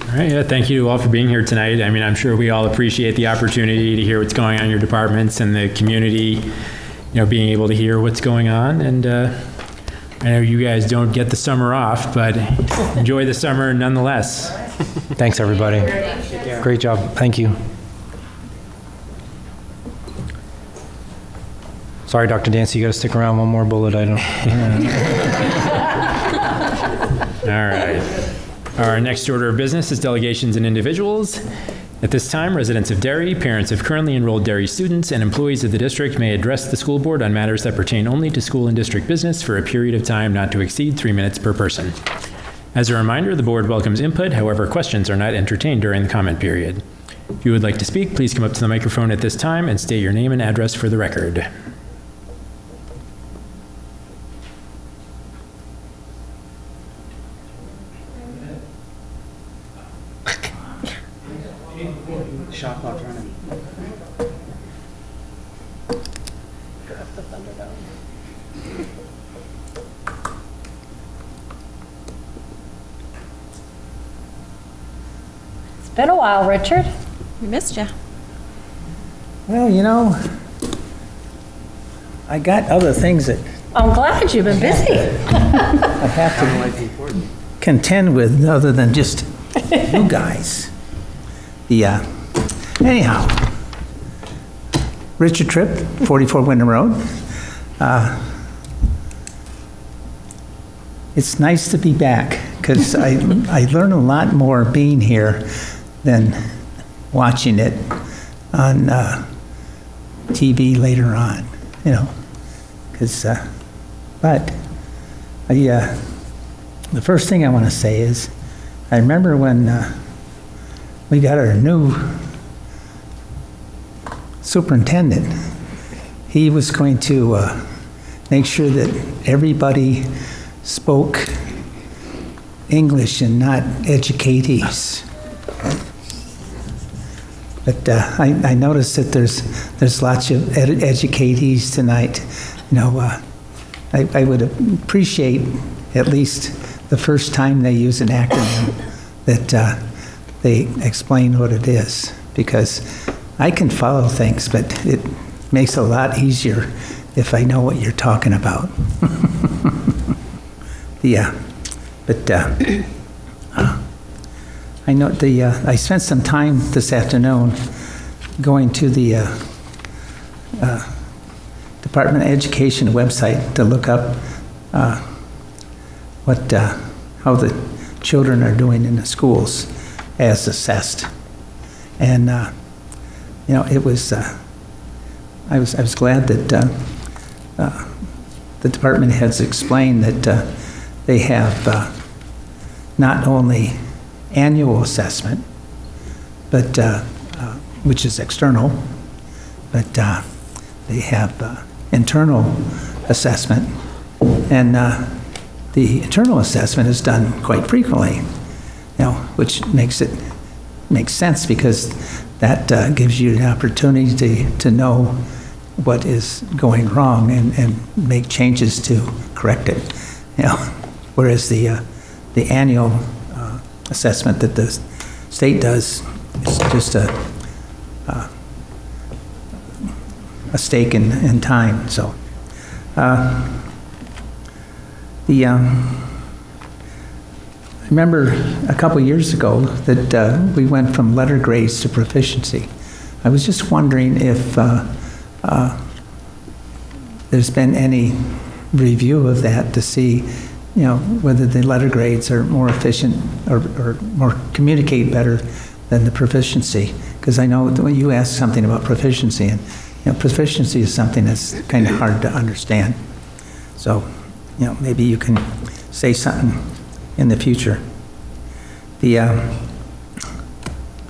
All right, yeah, thank you all for being here tonight. I mean, I'm sure we all appreciate the opportunity to hear what's going on in your departments and the community, being able to hear what's going on. And I know you guys don't get the summer off, but enjoy the summer nonetheless. Thanks, everybody. Great job. Thank you. Sorry, Dr. Dancy, you got to stick around. One more bullet item. All right. Our next order of business is delegations and individuals. At this time, residents of Derry, parents of currently enrolled Derry students, and employees of the district may address the school board on matters that pertain only to school and district business for a period of time not to exceed 3 minutes per person. As a reminder, the board welcomes input. However, questions are not entertained during the comment period. If you would like to speak, please come up to the microphone at this time and state your name and address for the record. Shot clock running. It's been a while, Richard. We missed you. Well, I got other things that I'm glad you've been busy. I have to contend with other than just you guys. Anyhow, Richard Tripp, 44 Wyndham Road. It's nice to be back because I learn a lot more being here than watching it on TV later on, because, but the first thing I want to say is I remember when we got our new superintendent, he was going to make sure that everybody spoke English and not educatees. But I noticed that there's lots of educatees tonight. You know, I would appreciate at least the first time they use an acronym that they explain what it is, because I can follow things, but it makes it a lot easier if I know what you're talking about. Yeah, but I know I spent some time this afternoon going to the Department of Education website to look up how the children are doing in the schools as assessed, and you know, it was I was glad that the department has explained that they have not only annual assessment, but which is external, but they have internal assessment, and the internal assessment is done quite frequently, you know, which makes sense, because that gives you the opportunity to know what is going wrong and make changes to correct it, you know, whereas the annual assessment that the state does is just a stake in time. So I remember a couple years ago that we went from letter grades to proficiency. I was just wondering if there's been any review of that to see, you know, whether the letter grades are more efficient or more communicate better than the proficiency. Because I know when you asked something about proficiency, and you know, proficiency is something that's kind of hard to understand. So, you know, maybe you can say something in the future.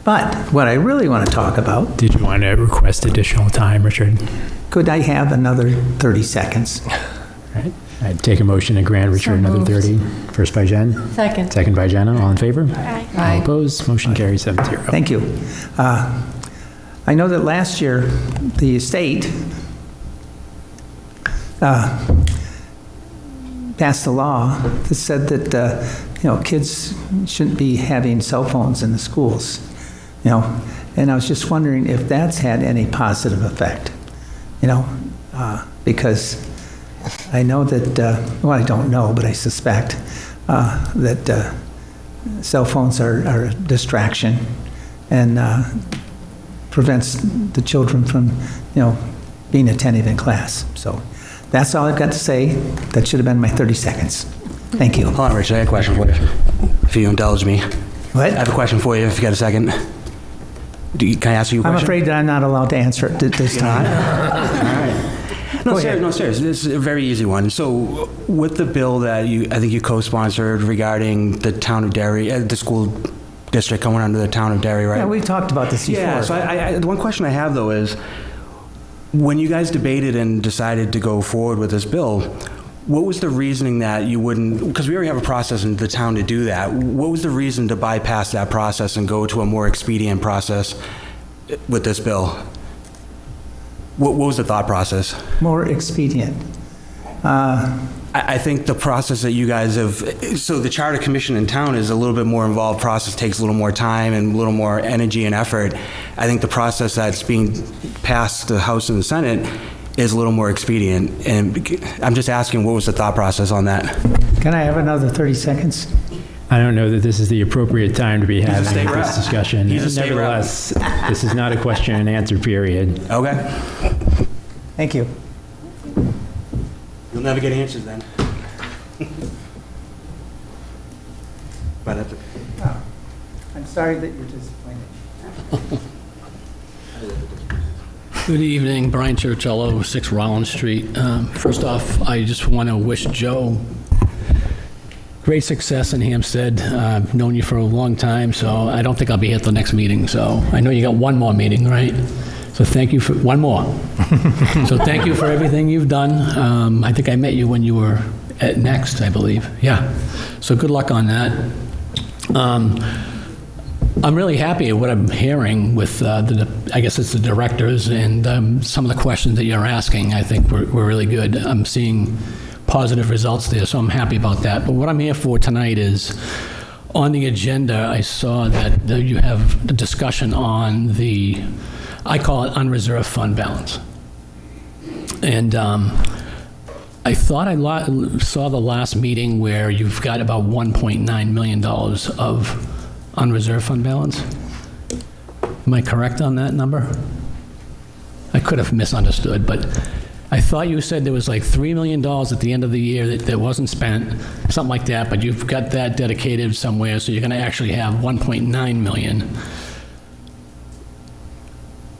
But what I really want to talk about... Did you want to request additional time, Richard? Could I have another 30 seconds? All right. I'd take a motion to grant Richard another 30. First by Jen. Second. Second by Jenna. All in favor? Aye. All opposed? Motion carries 7-0. Thank you. I know that last year the state passed a law that said that you know, kids shouldn't be having cell phones in the schools, you know, and I was just wondering if that's had any positive effect, you know, because I know that, well, I don't know, but I suspect that cell phones are a distraction and prevents the children from, you know, being attentive in class. So that's all I've got to say. That should have been my 30 seconds. Thank you. Hold on, Richard, I have a question for you, if you indulge me. What? I have a question for you, if you got a second. Can I ask you a question? I'm afraid that I'm not allowed to answer it this time. All right. No, serious. This is a very easy one. So, with the bill that I think you co-sponsored regarding the town of Derry, the school district coming under the town of Derry, right? Yeah, we talked about this before. Yeah. So, the one question I have though is, when you guys debated and decided to go forward with this bill, what was the reasoning that you wouldn't? Because we already have a process in the town to do that. What was the reason to bypass that process and go to a more expedient process with this bill? What was the thought process? More expedient. I think the process that you guys have, so the charter commission in town is a little bit more involved process, takes a little more time and a little more energy and effort. I think the process that's being passed the House and the Senate is a little more expedient. And I'm just asking, what was the thought process on that? Can I have another 30 seconds? I don't know that this is the appropriate time to be having state rep. this discussion. He's a state rep. Nevertheless, this is not a question and answer period. Okay. Thank you. You'll never get answers then. But that's okay. I'm sorry that you're disappointed. Good evening, Brian Churchello, 6 Rollins Street. First off, I just want to wish Joe great success in Hampstead. I've known you for a long time, so I don't think I'll be here at the next meeting. So I know you got one more meeting, right? So thank you for one more. So thank you for everything you've done. I think I met you when you were at next, I believe. Yeah. So good luck on that. I'm really happy at what I'm hearing with I guess it's the directors and some of the questions that you're asking. I think we're really good. I'm seeing positive results there, so I'm happy about that. But what I'm here for tonight is, on the agenda, I saw that you have a discussion on I call it unreserved fund balance. And I thought I saw the last meeting where you've got about $1.9 million of unreserved fund balance. Am I correct on that number? I could have misunderstood, but I thought you said there was like $3 million at the end of the year that wasn't spent, something like that, but you've got that dedicated somewhere, so you're going to actually have $1.9 million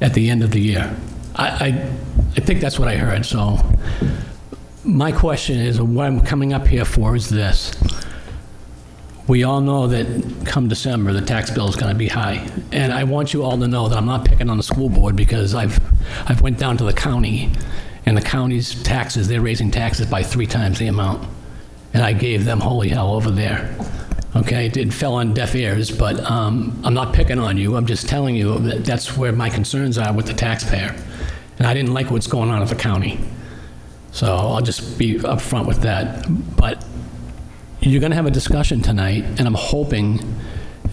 at the end of the year. I think that's what I heard. So my question is, what I'm coming up here for is this. We all know that come December, the tax bill is going to be high. And I want you all to know that I'm not picking on the school board, because I've went down to the county, and the county's taxes, they're raising taxes by 3 times the amount. And I gave them holy hell over there. Okay, it fell on deaf ears, but I'm not picking on you. I'm just telling you that that's where my concerns are with the taxpayer. And I didn't like what's going on at the county. So I'll just be upfront with that. But you're going to have a discussion tonight, and I'm hoping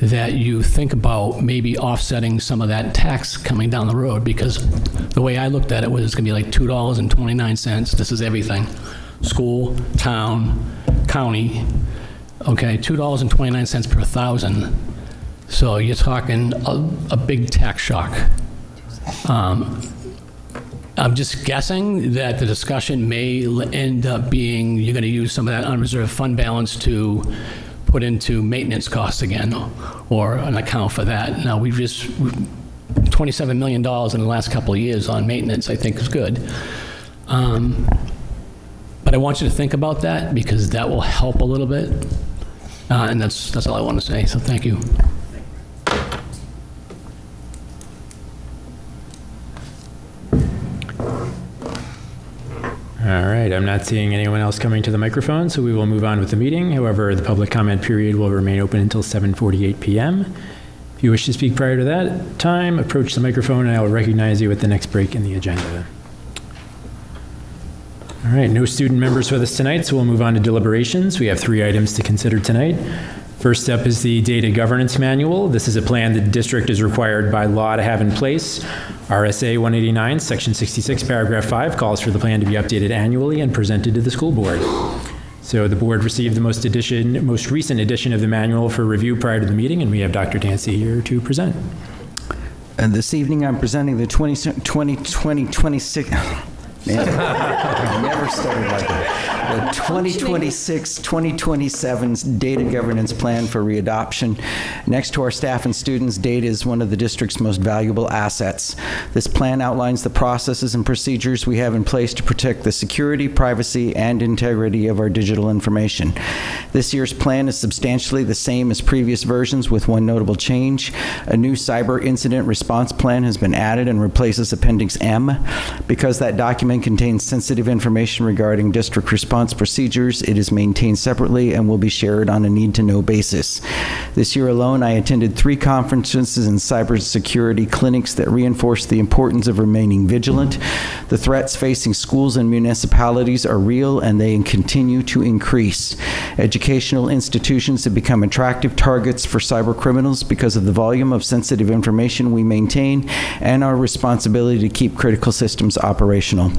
that you think about maybe offsetting some of that tax coming down the road, because the way I looked at it was it's going to be like $2.29. This is everything. School, town, county. Okay, $2.29 per thousand. So you're talking a big tax shock. I'm just guessing that the discussion may end up being you're going to use some of that unreserved fund balance to put into maintenance costs again, or an account for that. Now, we've $27 million in the last couple of years on maintenance, I think is good. But I want you to think about that, because that will help a little bit. And that's all I want to say, so thank you. All right, I'm not seeing anyone else coming to the microphone, so we will move on with the meeting. However, the public comment period will remain open until 7:48 p.m. If you wish to speak prior to that time, approach the microphone and I will recognize you at the next break in the agenda. All right, no student members with us tonight, so we'll move on to deliberations. We have 3 items to consider tonight. First up is the Data Governance Manual. This is a plan the district is required by law to have in place. RSA 189, Section 66, Paragraph 5 calls for the plan to be updated annually and presented to the school board. So the board received the most recent edition of the manual for review prior to the meeting, and we have Dr. Dancy here to present. And this evening, I'm presenting the 2026. Man, I never started like that. The 2026-2027 Data Governance Plan for Readoption. Next to our staff and students, data is one of the district's most valuable assets. This plan outlines the processes and procedures we have in place to protect the security, privacy, and integrity of our digital information. This year's plan is substantially the same as previous versions, with one notable change. A new cyber incident response plan has been added and replaces Appendix M. Because that document contains sensitive information regarding district response procedures, it is maintained separately and will be shared on a need-to-know basis. This year alone, I attended 3 conferences and cybersecurity clinics that reinforced the importance of remaining vigilant. The threats facing schools and municipalities are real, and they continue to increase. Educational institutions have become attractive targets for cyber criminals because of the volume of sensitive information we maintain and our responsibility to keep critical systems operational.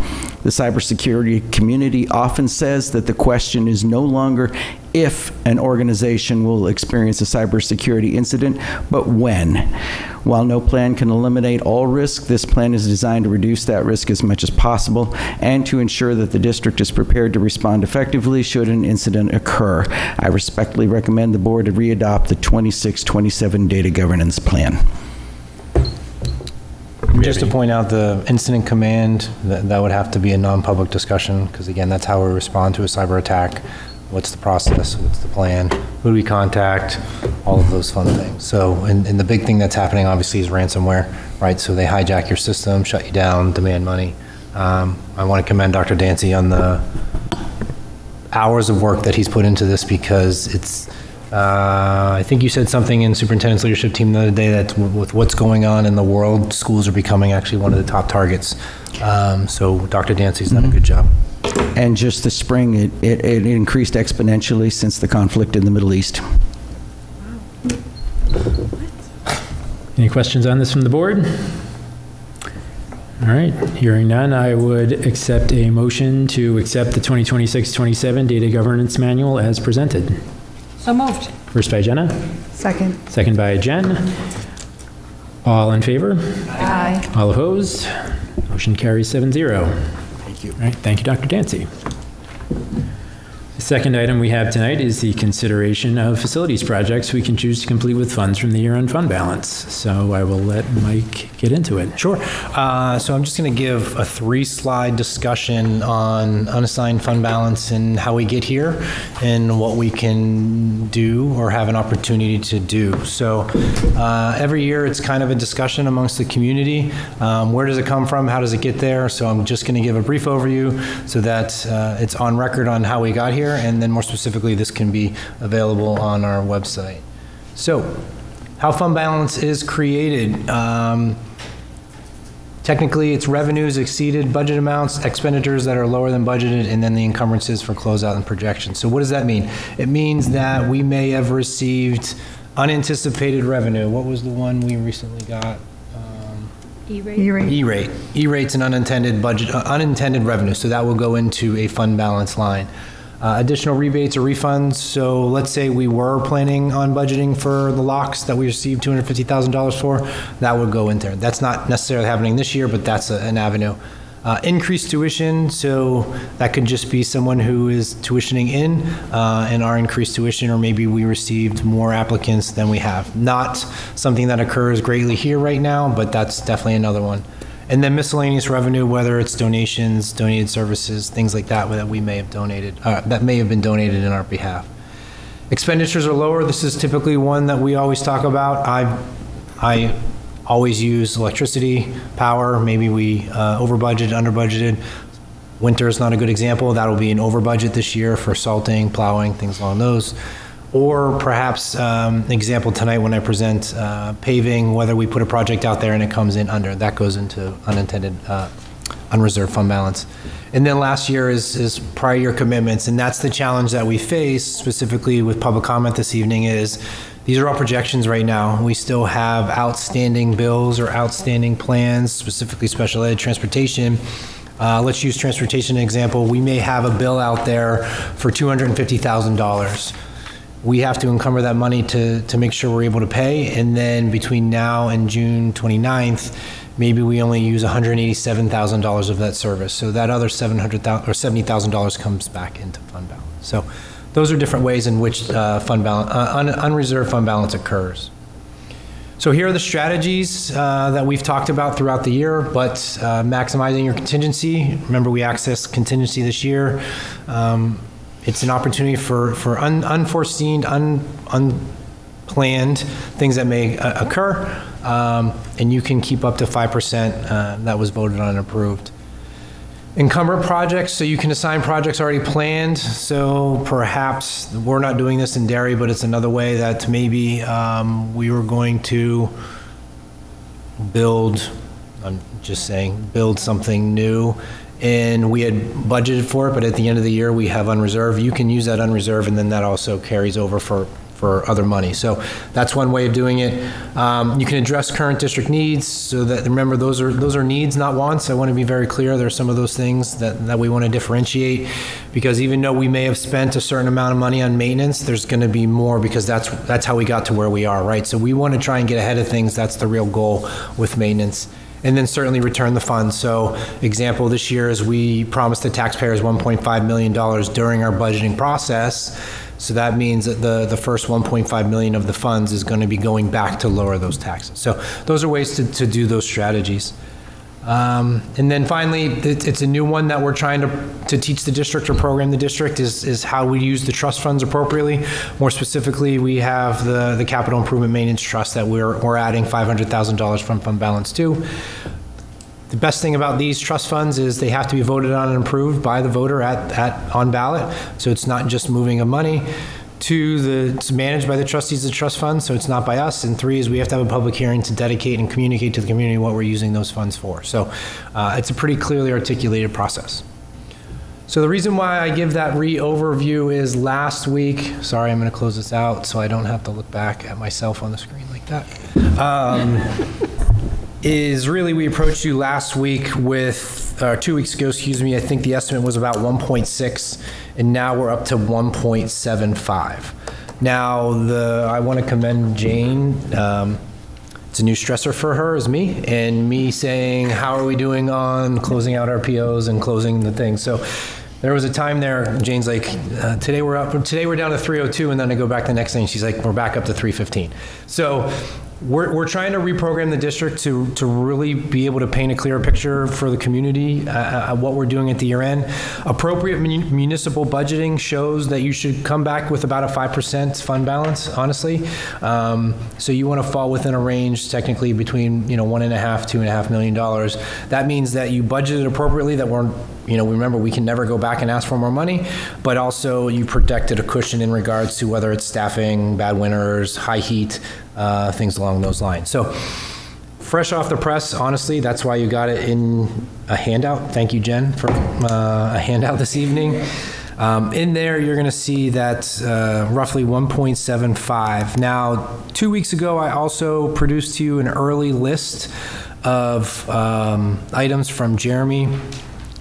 The cybersecurity community often says that the question is no longer if an organization will experience a cybersecurity incident, but when. While no plan can eliminate all risk, this plan is designed to reduce that risk as much as possible and to ensure that the district is prepared to respond effectively should an incident occur. I respectfully recommend the board to readopt the 26-27 Data Governance Plan. Just to point out, the incident command, that would have to be a non-public discussion, because again, that's how we respond to a cyber attack. What's the process? What's the plan? Who do we contact? All of those fun things. So, and the big thing that's happening obviously is ransomware, right? So they hijack your system, shut you down, demand money. I want to commend Dr. Dancy on the hours of work that he's put into this, because it's, I think you said something in superintendent's leadership team the other day that with what's going on in the world, schools are becoming actually one of the top targets. So Dr. Dancy's done a good job. And just this spring, it increased exponentially since the conflict in the Middle East. Any questions on this from the board? All right, hearing none, I would accept a motion to accept the 2026-27 Data Governance Manual as presented. So moved. First by Jenna, Second. second by Jen. All in favor? Aye. All opposed? Motion carries 7-0. Thank you. All right, thank you, Dr. Dancy. The second item we have tonight is the consideration of facilities projects we can choose to complete with funds from the year-end fund balance. So I will let Mike get into it. Sure. So I'm just going to give a 3-slide discussion on unassigned fund balance and how we get here and what we can do or have an opportunity to do. So every year it's kind of a discussion amongst the community. Where does it come from? How does it get there? So I'm just going to give a brief overview so that it's on record on how we got here, and then more specifically, this can be available on our website. So, how fund balance is created. Technically, it's revenues exceeded budget amounts, expenditures that are lower than budgeted, and then the encumbrances for closeout and projections. So what does that mean? It means that we may have received unanticipated revenue. What was the one we recently got? E-rate. E-rate's an unintended revenue, so that will go into a fund balance line. Additional rebates or refunds. So let's say we were planning on budgeting for the locks that we received $250,000 for, that would go in there. That's not necessarily happening this year, but that's an avenue. Increased tuition, so that could just be someone who is tuitioning in and our increased tuition, or maybe we received more applicants than we have. Not something that occurs greatly here right now, but that's definitely another one. And then miscellaneous revenue, whether it's donations, donated services, things like that that we may have donated, that may have been donated in our behalf. Expenditures are lower. This is typically one that we always talk about. I always use electricity, power. Maybe we over budgeted, under budgeted. Winter is not a good example. That'll be an over budget this year for salting, plowing, things along those. Or perhaps example tonight when I present paving, whether we put a project out there and it comes in under, that goes into unintended, unreserved fund balance. And then last year is prior year commitments, and that's the challenge that we face specifically with public comment this evening is these are all projections right now. We still have outstanding bills or outstanding plans, specifically special ed, transportation. Let's use transportation example. We may have a bill out there for $250,000. We have to encumber that money to make sure we're able to pay, and then between now and June 29th, maybe we only use $187,000 of that service. So that other $700,000 or $70,000 comes back into fund balance. So those are different ways in which fund balance, unreserved fund balance occurs. So here are the strategies that we've talked about throughout the year, but maximizing your contingency. Remember, we accessed contingency this year. It's an opportunity for unforeseen, unplanned things that may occur, and you can keep up to 5% that was voted on and approved. Encumbered projects, so you can assign projects already planned. So perhaps we're not doing this in Derry, but it's another way that maybe we were going to build, I'm just saying, build something new. And we had budgeted for it, but at the end of the year, we have unreserved. You can use that unreserved, and then that also carries over for other money. So that's one way of doing it. You can address current district needs, so that, remember, those are needs, not wants. I want to be very clear. There are some of those things that we want to differentiate, because even though we may have spent a certain amount of money on maintenance, there's going to be more, because that's how we got to where we are, right? So we want to try and get ahead of things. That's the real goal with maintenance. And then certainly return the funds. So example this year is we promised the taxpayers $1.5 million during our budgeting process. So that means that the first $1.5 million of the funds is going to be going back to lower those taxes. So those are ways to do those strategies. And then finally, it's a new one that we're trying to teach the district or program the district is how we use the trust funds appropriately. More specifically, we have the Capital Improvement Maintenance Trust that we're adding $500,000 from fund balance to. The best thing about these trust funds is they have to be voted on and approved by the voter on ballot. So it's not just moving of money. 2, it's managed by the trustees of the trust fund, so it's not by us. And 3 is we have to have a public hearing to dedicate and communicate to the community what we're using those funds for. So it's a pretty clearly articulated process. So the reason why I give that overview is last week, sorry, I'm going to close this out so I don't have to look back at myself on the screen like that, is really we approached you last week with, 2 weeks ago, excuse me, I think the estimate was about 1.6, and now we're up to 1.75. Now, I want to commend Jane. It's a new stressor for her, is me, and me saying, how are we doing on closing out our POs and closing the thing? So there was a time there, Jane's like, today we're down to 302, and then I go back the next day, and she's like, we're back up to 315. So we're trying to reprogram the district to really be able to paint a clearer picture for the community, what we're doing at the year end. Appropriate municipal budgeting shows that you should come back with about a 5% fund balance, honestly. So you want to fall within a range technically between, $1.5–2.5 million. That means that you budgeted appropriately, that we're, remember we can never go back and ask for more money, but also you protected a cushion in regards to whether it's staffing, bad winters, high heat, things along those lines. So fresh off the press, honestly, that's why you got it in a handout. Thank you, Jen, for a handout this evening. In there, you're going to see that roughly 1.75. Now, 2 weeks ago, I also produced to you an early list of items from Jeremy.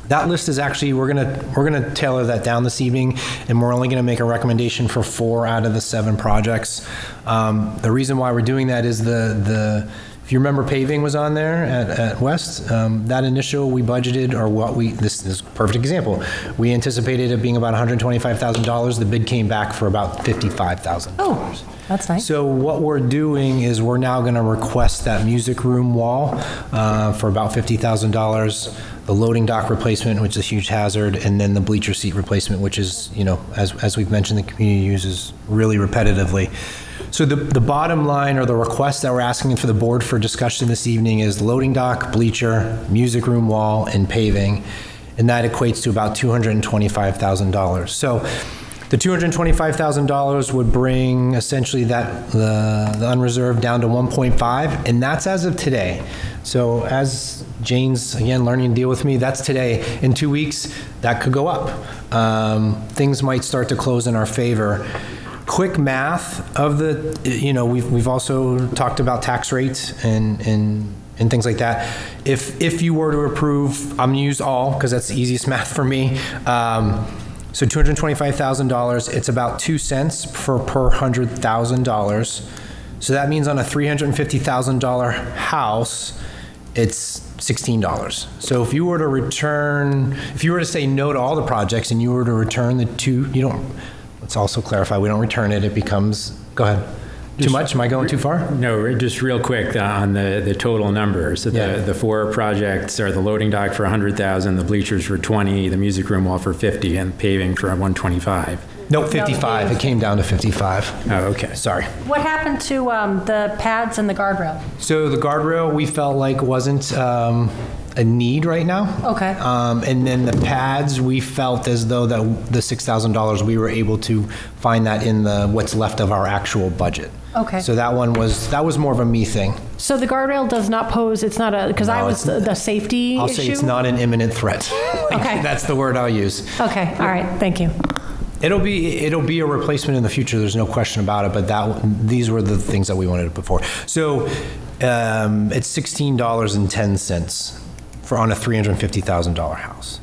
That list is actually, we're gonna tailor that down this evening, and we're only gonna make a recommendation for 4 out of the 7 projects. The reason why we're doing that is if you remember, paving was on there at West. That initial we budgeted, this is a perfect example. We anticipated it being about $125,000. The bid came back for about $55,000. Oh, that's nice. So what we're doing is we're now going to request that music room wall for about $50,000, the loading dock replacement, which is a huge hazard, and then the bleacher seat replacement, which is, as we've mentioned, the community uses really repetitively. So the bottom line, or the request that we're asking for the board for discussion this evening, is loading dock, bleacher, music room wall, and paving, and that equates to about $225,000. So the $225,000 would bring essentially the unreserved down to 1.5, and that's as of today. So as Jane's, again, learning to deal with me, that's today. In 2 weeks, that could go up. Things might start to close in our favor. Quick math of we've also talked about tax rates and things like that. If you were to approve, I'm gonna use all, because that's the easiest math for me. So $225,000, it's about 2 cents per $100,000. So that means on a $350,000 house, it's $16. So if you were to say no to all the projects and you were to return let's also clarify, we don't return it, it becomes, go ahead. Too much? Am I going too far? No, just real quick on the total numbers. So the 4 projects are the loading dock for $100,000, the bleachers for $20,000, the music room wall for $50,000, and paving for $125,000. No, 55. It came down to 55. Oh, okay. Sorry. What happened to the pads and the guardrail? So the guardrail we felt like wasn't a need right now. Okay. And then the pads, we felt as though that the $6,000 we were able to find that in what's left of our actual budget. Okay. So that was more of a me thing. So the guardrail does not pose, it's not because I was the safety issue? I'll say it's not an imminent threat. Okay. That's the word I'll use. Okay, all right, thank you. It'll be a replacement in the future. There's no question about it. But these were the things that we wanted to put forward. So it's $16.10 on a $350,000 house.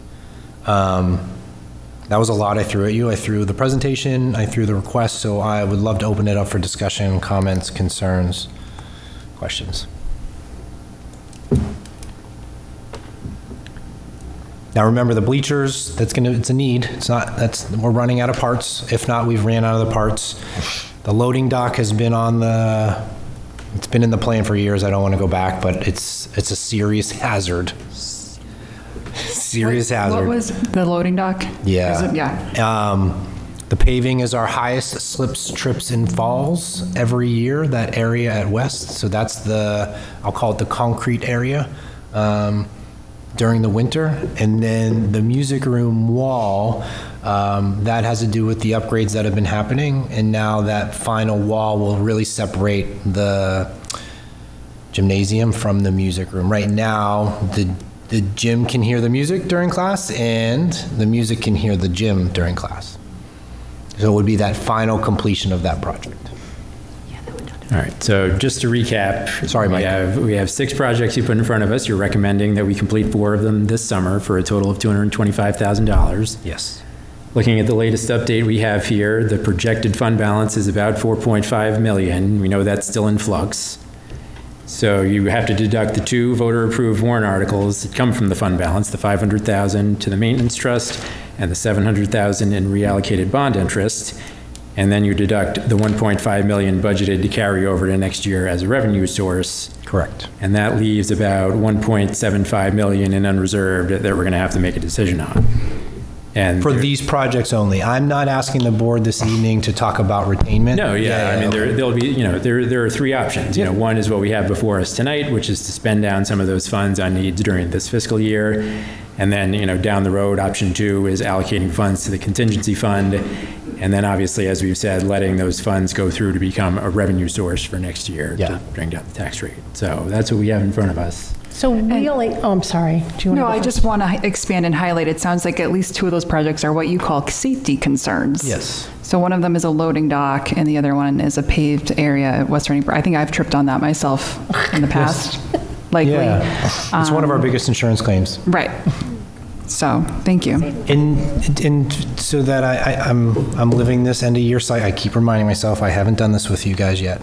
That was a lot I threw at you. I threw the presentation. I threw the request. So I would love to open it up for discussion, comments, concerns, questions. Now remember the bleachers, it's a need. We're running out of parts. If not, we've ran out of the parts. The loading dock has been it's been in the plan for years. I don't want to go back, but it's a serious hazard. Serious hazard. What was the loading dock? Yeah. Yeah. The paving is our highest slips, trips, and falls every year, that area at West. So that's I'll call it the concrete area. during the winter. And then the music room wall, that has to do with the upgrades that have been happening. And now that final wall will really separate the gymnasium from the music room. Right now, the gym can hear the music during class, and the music can hear the gym during class. So it would be that final completion of that project. All right, so just to recap. Sorry, Mike. We have 6 projects you put in front of us. You're recommending that we complete 4 of them this summer for a total of $225,000. Yes. Looking at the latest update we have here, the projected fund balance is about $4.5 million. We know that's still in flux. So you have to deduct the 2 voter-approved warrant articles that come from the fund balance, the $500,000 to the maintenance trust and the $700,000 in reallocated bond interest. And then you deduct the $1.5 million budgeted to carry over to next year as a revenue source. Correct. And that leaves about $1.75 million in unreserved that we're going to have to make a decision on. And For these projects only. I'm not asking the board this evening to talk about retainment. No, yeah, I mean, there'll be, there are 3 options. One is what we have before us tonight, which is to spend down some of those funds on needs during this fiscal year. And then, down the road, option 2 is allocating funds to the contingency fund. And then obviously, as we've said, letting those funds go through to become a revenue source for next year to bring down the tax rate. So that's what we have in front of us. So we only, I'm sorry. Do you want No, to I just want to expand and highlight. It sounds like at least 2 of those projects are what you call safety concerns. Yes. So one of them is a loading dock, and the other one is a paved area at Western. I think I've tripped on that myself in the past, likely. Yeah. It's one of our biggest insurance claims. Right. So, thank you. And so that I'm living this end of year cycle, I keep reminding myself I haven't done this with you guys yet.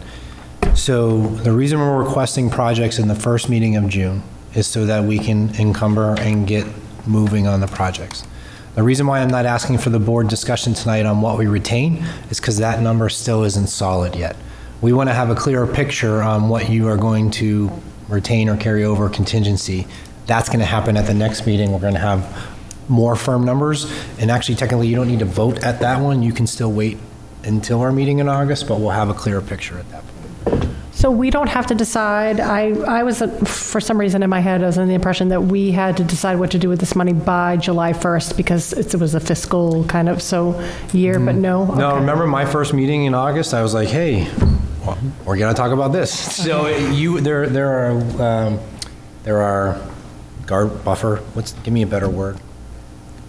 So the reason we're requesting projects in the first meeting of June is so that we can encumber and get moving on the projects. The reason why I'm not asking for the board discussion tonight on what we retain is because that number still isn't solid yet. We want to have a clearer picture on what you are going to retain or carry over contingency. That's going to happen at the next meeting. We're going to have more firm numbers. And actually, technically, you don't need to vote at that one. You can still wait until our meeting in August, but we'll have a clearer picture at that point. So we don't have to decide. I was, for some reason in my head, I was under the impression that we had to decide what to do with this money by July 1st because it was a fiscal kind of year, but no? No, Okay. remember my first meeting in August? I was like, hey, well, we're going to talk about this. So there are guard buffer. Give me a better word.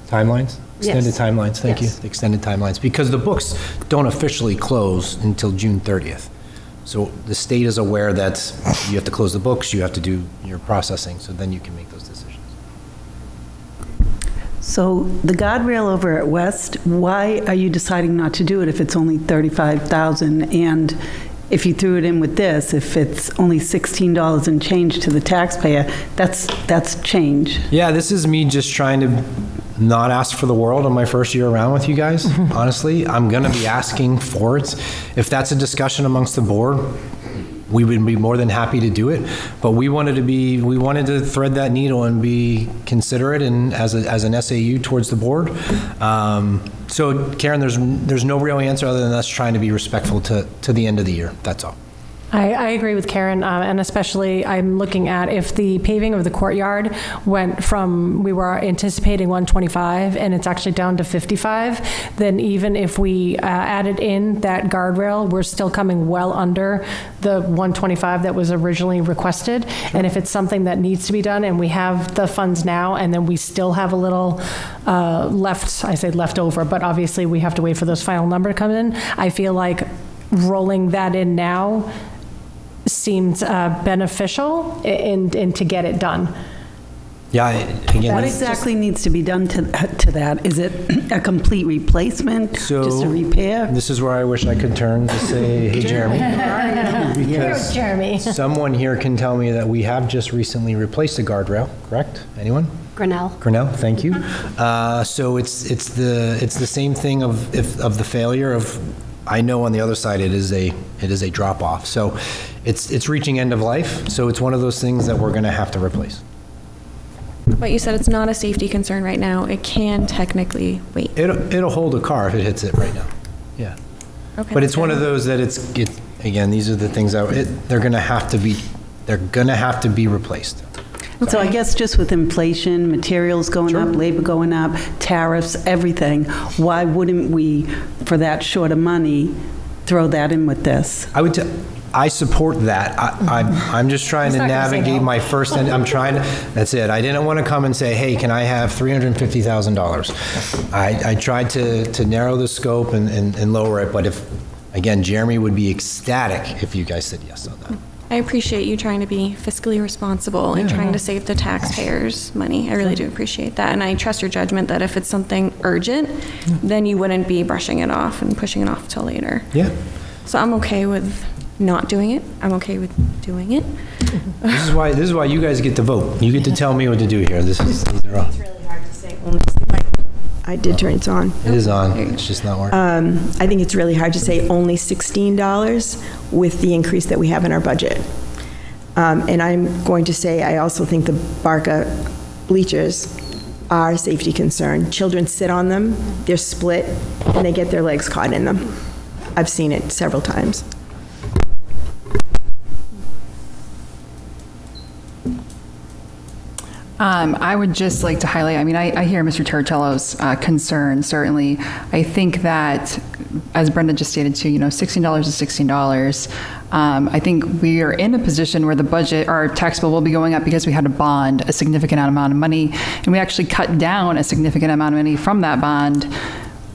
Timelines? Extended timelines. Thank you. Extended timelines. Because the books don't officially close until June 30th. So the state is aware that you have to close the books, you have to do your processing, so then you can make those decisions. So the guardrail over at West, why are you deciding not to do it if it's only $35,000? And if you threw it in with this, if it's only $16 and change to the taxpayer, that's change. Yeah, this is me just trying to not ask for the world on my first year around with you guys, honestly. I'm going to be asking for it. If that's a discussion amongst the board, we would be more than happy to do it. But we wanted to thread that needle and be considerate and as an SAU towards the board. So Karen, there's no real answer other than us trying to be respectful to the end of the year. That's all. I agree with Karen, and especially I'm looking at if the paving of the courtyard went from, we were anticipating 125 and it's actually down to 55, then even if we added in that guardrail, we're still coming well under the 125 that was originally requested. And if it's something that needs to be done and we have the funds now and then we still have a little left, I say left over, but obviously we have to wait for those final number to come in, I feel like rolling that in now seems beneficial and to get it done. Yeah, again, What exactly needs to be done to that? Is it a complete replacement, just a repair? This is where I wish I could turn to say, hey, Jeremy. Here's Jeremy. Someone here can tell me that we have just recently replaced a guardrail, correct? Anyone? Grinnell. Grinnell, thank you. So it's the same thing of the failure of, I know on the other side it is a drop off. So it's reaching end of life. So it's one of those things that we're going to have to replace. But you said it's not a safety concern right now. It can technically wait. It'll hold a car if it hits it right now. Yeah. Okay. But it's one of those that again, these are the things that they're going to have to be replaced. So I guess just with inflation, materials going up, labor going up, tariffs, everything, why wouldn't we, for that short of money, throw that in with this? I support that. I'm just trying to navigate my first, that's it. I didn't want to come and say, hey, can I have $350,000? I tried to narrow the scope and lower it, but again, Jeremy would be ecstatic if you guys said yes on that. I appreciate you trying to be fiscally responsible and trying to save the taxpayers' money. I really do appreciate that. And I trust your judgment that if it's something urgent, then you wouldn't be brushing it off and pushing it off till later. Yeah. So I'm okay with not doing it. I'm okay with doing it. This is why you guys get to vote. You get to tell me what to do here. These are all. It's really hard to say. I did turn it on. It is on. It's just not working. I think it's really hard to say only $16 with the increase that we have in our budget. And I'm going to say I also think the Barca bleachers are a safety concern. Children sit on them, they're split, and they get their legs caught in them. I've seen it several times. I would just like to highlight, I hear Mr. Turricello's concern, certainly. I think that, as Brenda just stated too, $16 is $16. I think we are in a position where the budget, our tax bill will be going up because we had to bond a significant amount of money, and we actually cut down a significant amount of money from that bond.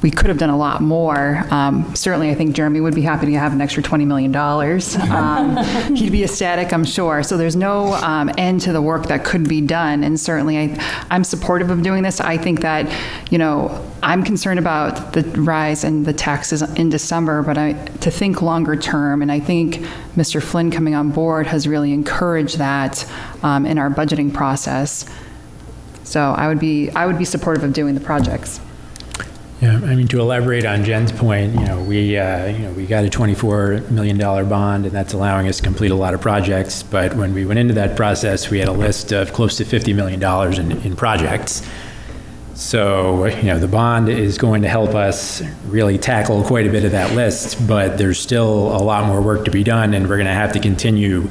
We could have done a lot more. Certainly, I think Jeremy would be happy to have an extra $20 million. He'd be ecstatic, I'm sure. So there's no end to the work that could be done. And certainly, I'm supportive of doing this. I think that, I'm concerned about the rise in the taxes in December, but to think longer term, and I think Mr. Flynn coming on board has really encouraged that in our budgeting process. So I would be supportive of doing the projects. Yeah, to elaborate on Jen's point, we got a $24 million bond, and that's allowing us to complete a lot of projects. But when we went into that process, we had a list of close to $50 million in projects. So, the bond is going to help us really tackle quite a bit of that list, but there's still a lot more work to be done, and we're going to have to continue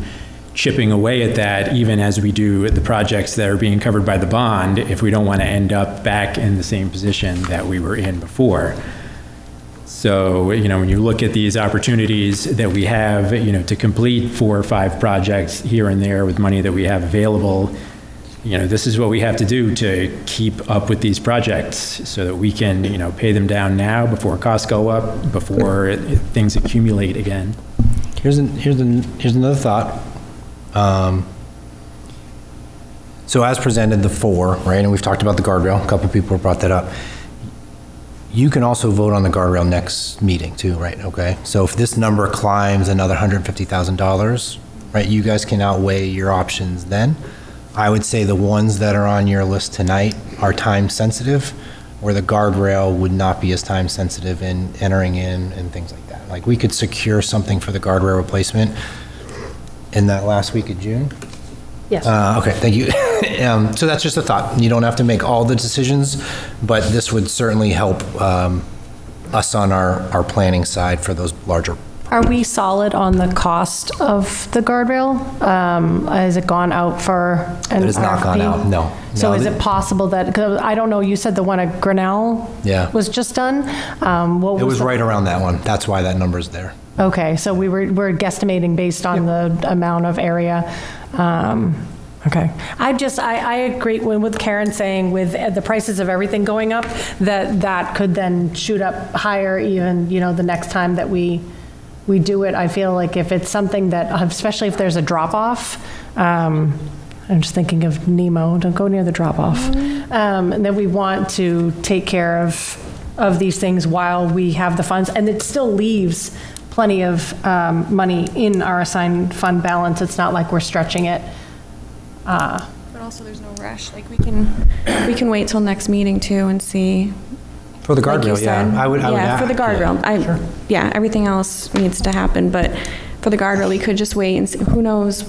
chipping away at that, even as we do the projects that are being covered by the bond, if we don't want to end up back in the same position that we were in before. So, when you look at these opportunities that we have, to complete 4 or 5 projects here and there with money that we have available, this is what we have to do to keep up with these projects so that we can, pay them down now before costs go up, before things accumulate again. Here's another thought. So as presented, the 4, right, and we've talked about the guardrail, a couple people brought that up. You can also vote on the guardrail next meeting too, right? Okay, so if this number climbs another $150,000, right, you guys can outweigh your options then. I would say the ones that are on your list tonight are time sensitive, where the guardrail would not be as time sensitive in entering in and things like that. Like we could secure something for the guardrail replacement in that last week of June? Yes. Okay, thank you. So that's just a thought. You don't have to make all the decisions, but this would certainly help us on our planning side for those larger. Are we solid on the cost of the guardrail? Has it gone out for an RFP? It has not gone out, no. So is it possible that, because I don't know, you said the one at Grinnell was just done? It was right around that one. That's why that number's there. Okay, so we're guesstimating based on the amount of area. Okay. I agree with Karen saying with the prices of everything going up, that could then shoot up higher even, the next time that we do it. I feel like if it's something that, especially if there's a drop-off, I'm just thinking of Nemo, don't go near the drop-off, and then we want to take care of these things while we have the funds, and it still leaves plenty of money in our assigned fund balance. It's not like we're stretching it. But also there's no rush. Like we can wait till next meeting too and see. For the guardrail, like I would for the guardrail. Everything else needs to happen, but for the guardrail, we could just wait and see. Who knows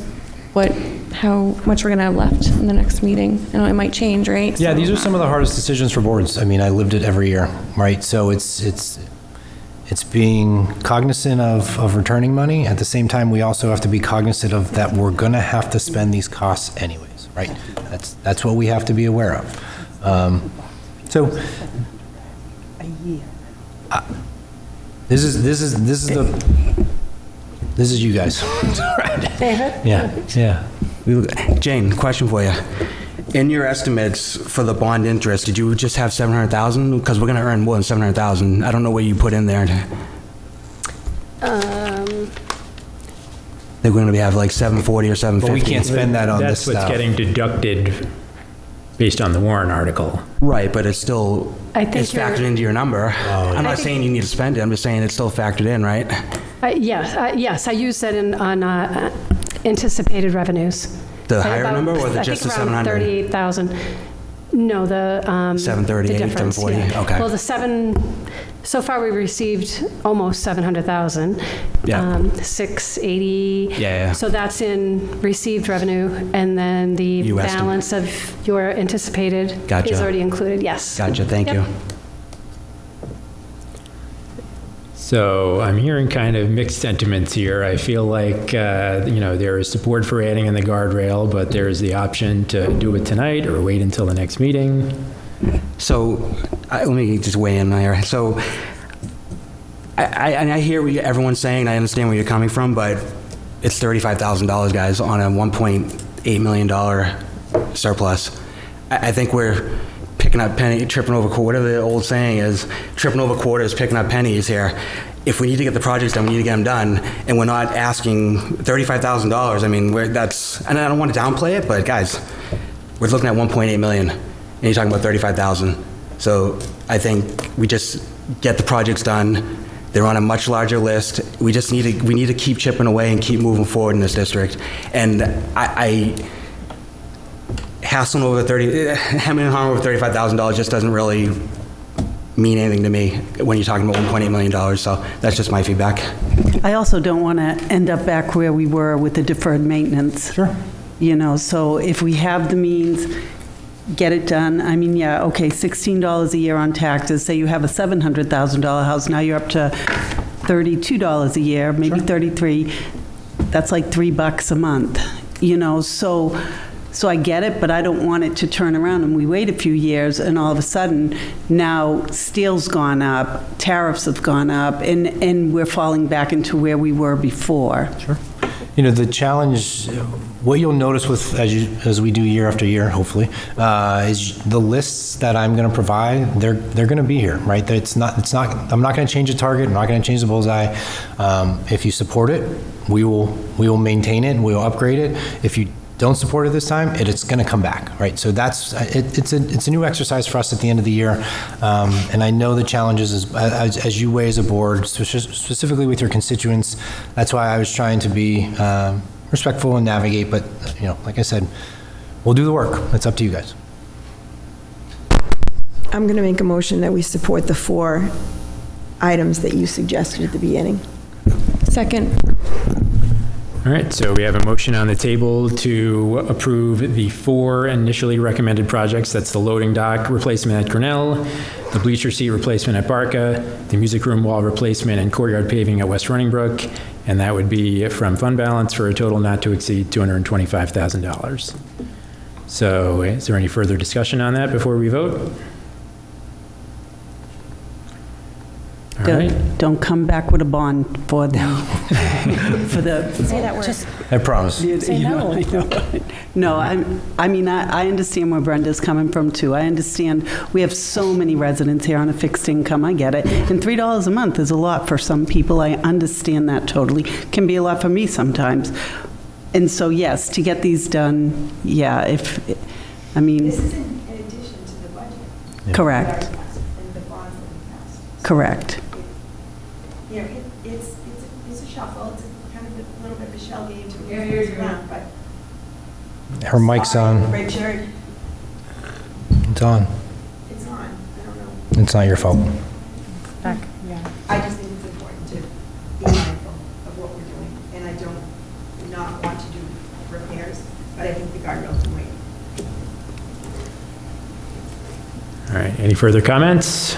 how much we're gonna have left in the next meeting. It might change, right? Yeah, these are some of the hardest decisions for boards. I lived it every year, right? So it's being cognizant of returning money. At the same time, we also have to be cognizant of that we're gonna have to spend these costs anyways, right? right? That's what we have to be aware of. So this is you guys. David? Yeah. Jane, question for you. In your estimates for the bond interest, did you just have 700,000? Because we're going to earn more than 700,000. I don't know what you put in there. They're going to have like 740 or 750. But we can't spend that on this That's stuff. what's getting deducted based on the Warren article. Right, but it's still, I think it's factored into your number. I'm not think- saying you need to spend it. I'm just saying it's still factored in, right? Yes, I used that on anticipated revenues. The higher number or just the 700? 38,000. No, the 738, the difference, 740, yeah. okay. Well, so far we received almost 700,000. Yeah. 680. Yeah. So that's in received revenue, and then the You estimate. balance of your anticipated Gotcha. is already included, yes. Gotcha, thank Yep. you. So I'm hearing kind of mixed sentiments here. I feel like, there is support for adding in the guardrail, but there is the option to do it tonight or wait until the next meeting. So, let me just weigh in there. So, I hear what everyone's saying, I understand where you're coming from, but it's $35,000, guys, on a $1.8 million surplus. I think we're tripping over, whatever the old saying is, tripping over quarters, picking up pennies here. If we need to get the projects done, we need to get them done, and we're not asking $35,000. I mean, and I don't want to downplay it, but guys, we're looking at 1.8 million, and you're talking about 35,000. So I think we just get the projects done. They're on a much larger list. We need to keep chipping away and keep moving forward in this district. And hassling over hemming and hawing over $35,000 just doesn't really mean anything to me when you're talking about $1.8 million. So that's just my feedback. I also don't want to end up back where we were with the deferred maintenance. Sure. So if we have the means, get it done. I mean, yeah, okay, $16 a year on taxes. Say you have a $700,000 house, now you're up to $32 a year, maybe $33. That's like $3 a month, So I get it, but I don't want it to turn around and we wait a few years and all of a sudden now steel's gone up, tariffs have gone up, and we're falling back into where we were before. Sure. The challenge, what you'll notice with, as we do year after year, hopefully, is the lists that I'm going to provide, they're going to be here, right? I'm not going to change the target, I'm not going to change the bullseye. If you support it, we will maintain it, we will upgrade it. If you don't support it this time, it's going to come back, right? So it's a new exercise for us at the end of the year, and I know the challenges as you weigh as a board, specifically with your constituents. That's why I was trying to be respectful and navigate, but like I said, we'll do the work. It's up to you guys. I'm going to make a motion that we support the 4 items that you suggested at the beginning. Second. All right, so we have a motion on the table to approve the 4 initially recommended projects. That's the loading dock replacement at Grinnell, the bleacher seat replacement at Barca, the music room wall replacement and courtyard paving at West Runningbrook, and that would be from fund balance for a total not to exceed $225,000. So is there any further discussion on that before we vote? All right. Don't come back with a bond for the, Say that word. I promise. Say no. No, I understand where Brenda's coming from too. I understand we have so many residents here on a fixed income. I get it. And $3 a month is a lot for some people. I understand that totally. Can be a lot for me sometimes. And so, yes, to get these done, yeah, This is in addition to the budget. Correct. And the bonds that we passed. Correct. It's a shuffle. It's kind of a little bit of a shell game to move things around, but. Her mic's on. Richard, It's on. it's on. I don't know. It's not your fault. Back, yeah. I just think it's important to be mindful of what we're doing, and I don't not want to do repairs, but I think the guardrail can wait. All right, any further comments?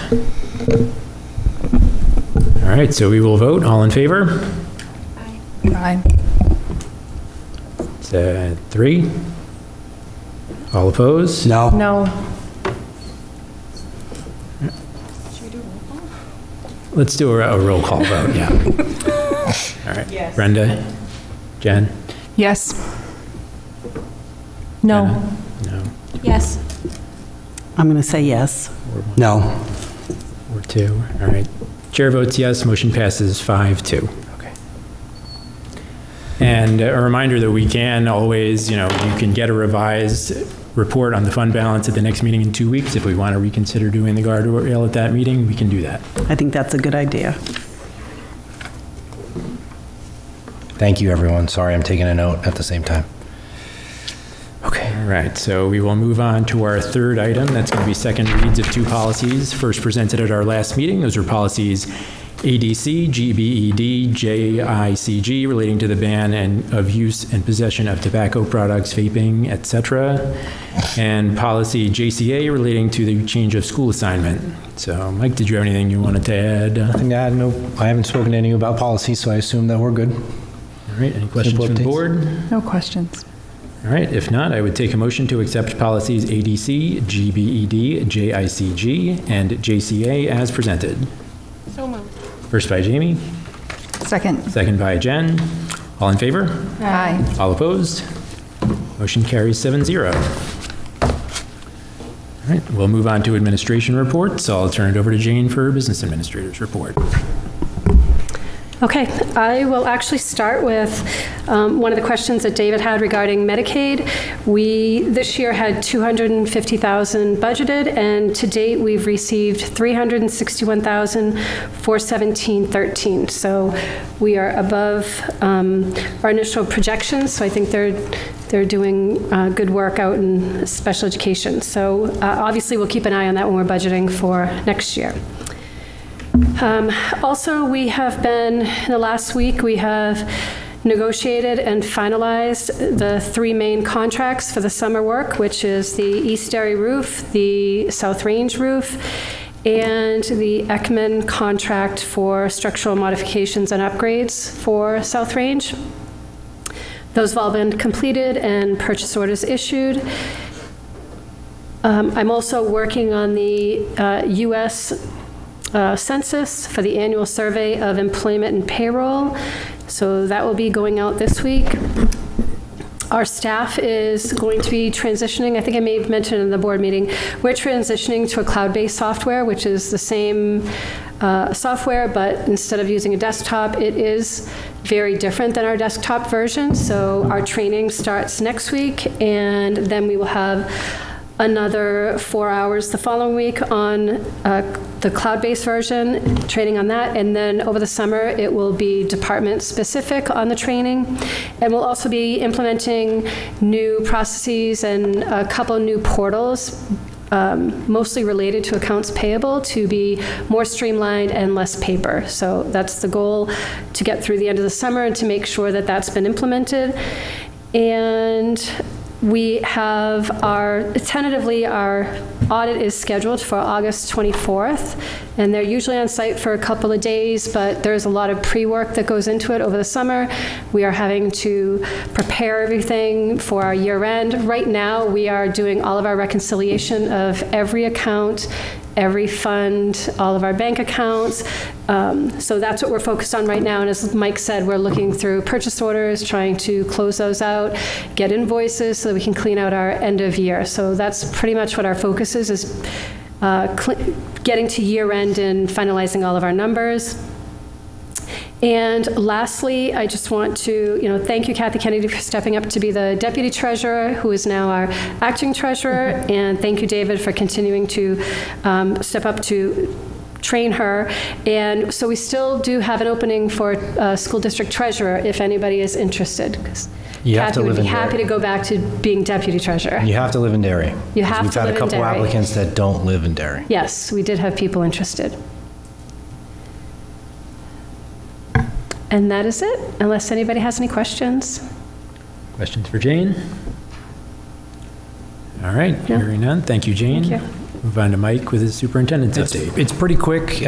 All right, so we will vote. All in favor? Aye. It's 3. All opposed? No. No. Let's do a roll call vote, yeah. All right. Yes. Brenda? Jen? Yes. No. Jenna? No. Yes. I'm going to say yes. No. Or 2. All right. Chair votes yes, motion passes 5-2. Okay. And a reminder that we can always, you can get a revised report on the fund balance at the next meeting in 2 weeks. If we want to reconsider doing the guardrail at that meeting, we can do that. I think that's a good idea. Thank you, everyone. Sorry, I'm taking a note at the same time. Okay. All right, so we will move on to our third item. That's going to be second reads of 2 policies, first presented at our last meeting. Those are policies ADC, GBED, JICG, relating to the ban of use and possession of tobacco products, vaping, etc., and policy JCA, relating to the change of school assignment. So, Mike, did you have anything you wanted to add? Nothing to add. No, I haven't spoken to anyone about policy, so I assume that we're good. All right, any questions from the board? No questions. All right, if not, I would take a motion to accept policies ADC, GBED, JICG, and JCA as presented. So moved. First by Jamie, Second. second by Jen. All in favor? Aye. All opposed? Motion carries 7-0. All right, we'll move on to administration reports. I'll turn it over to Jane for business administrator's report. Okay, I will actually start with one of the questions that David had regarding Medicaid. We, this year, had $250,000 budgeted, and to date, we've received $361,417.13. So we are above our initial projections, so I think they're doing good work out in special education. So obviously, we'll keep an eye on that when we're budgeting for next year. Also, we have been, in the last week, we have negotiated and finalized the 3 main contracts for the summer work, which is the East Derry roof, the South Range roof, and the Ekman contract for structural modifications and upgrades for South Range. Those have all been completed and purchase orders issued. I'm also working on the U.S. Census for the annual survey of employment and payroll. So that will be going out this week. Our staff is going to be transitioning, I think I may have mentioned in the board meeting, we're transitioning to a cloud-based software, which is the same software, but instead of using a desktop, it is very different than our desktop version. So our training starts next week, and then we will have another 4 hours the following week on the cloud-based version, training on that, and then over the summer it will be department-specific on the training. And we'll also be implementing new processes and a couple new portals, mostly related to accounts payable, to be more streamlined and less paper. So that's the goal, to get through the end of the summer and to make sure that that's been implemented. And we have tentatively our audit is scheduled for August 24th, and they're usually on site for a couple of days, but there's a lot of pre-work that goes into it over the summer. We are having to prepare everything for our year end. Right now, we are doing all of our reconciliation of every account, every fund, all of our bank accounts. So that's what we're focused on right now. And as Mike said, we're looking through purchase orders, trying to close those out, get invoices so that we can clean out our end of year. So that's pretty much what our focus is getting to year end and finalizing all of our numbers. And lastly, I just want to, thank you, Kathy Kennedy, for stepping up to be the deputy treasurer, who is now our acting treasurer, and thank you, David, for continuing to step up to train her. And so we still do have an opening for school district treasurer if anybody is interested. You have Kathy to live would be in happy Derry. to go back to being deputy treasurer. You have to live in Derry. You have We've to had live a in couple Derry. applicants that don't live in Derry. Yes, we did have people interested. And that is it, unless anybody has any questions. Questions for Jane? All right, No. hearing none. Thank you, Jane. Thank you. move on to Mike with his superintendent's update. It's pretty quick. We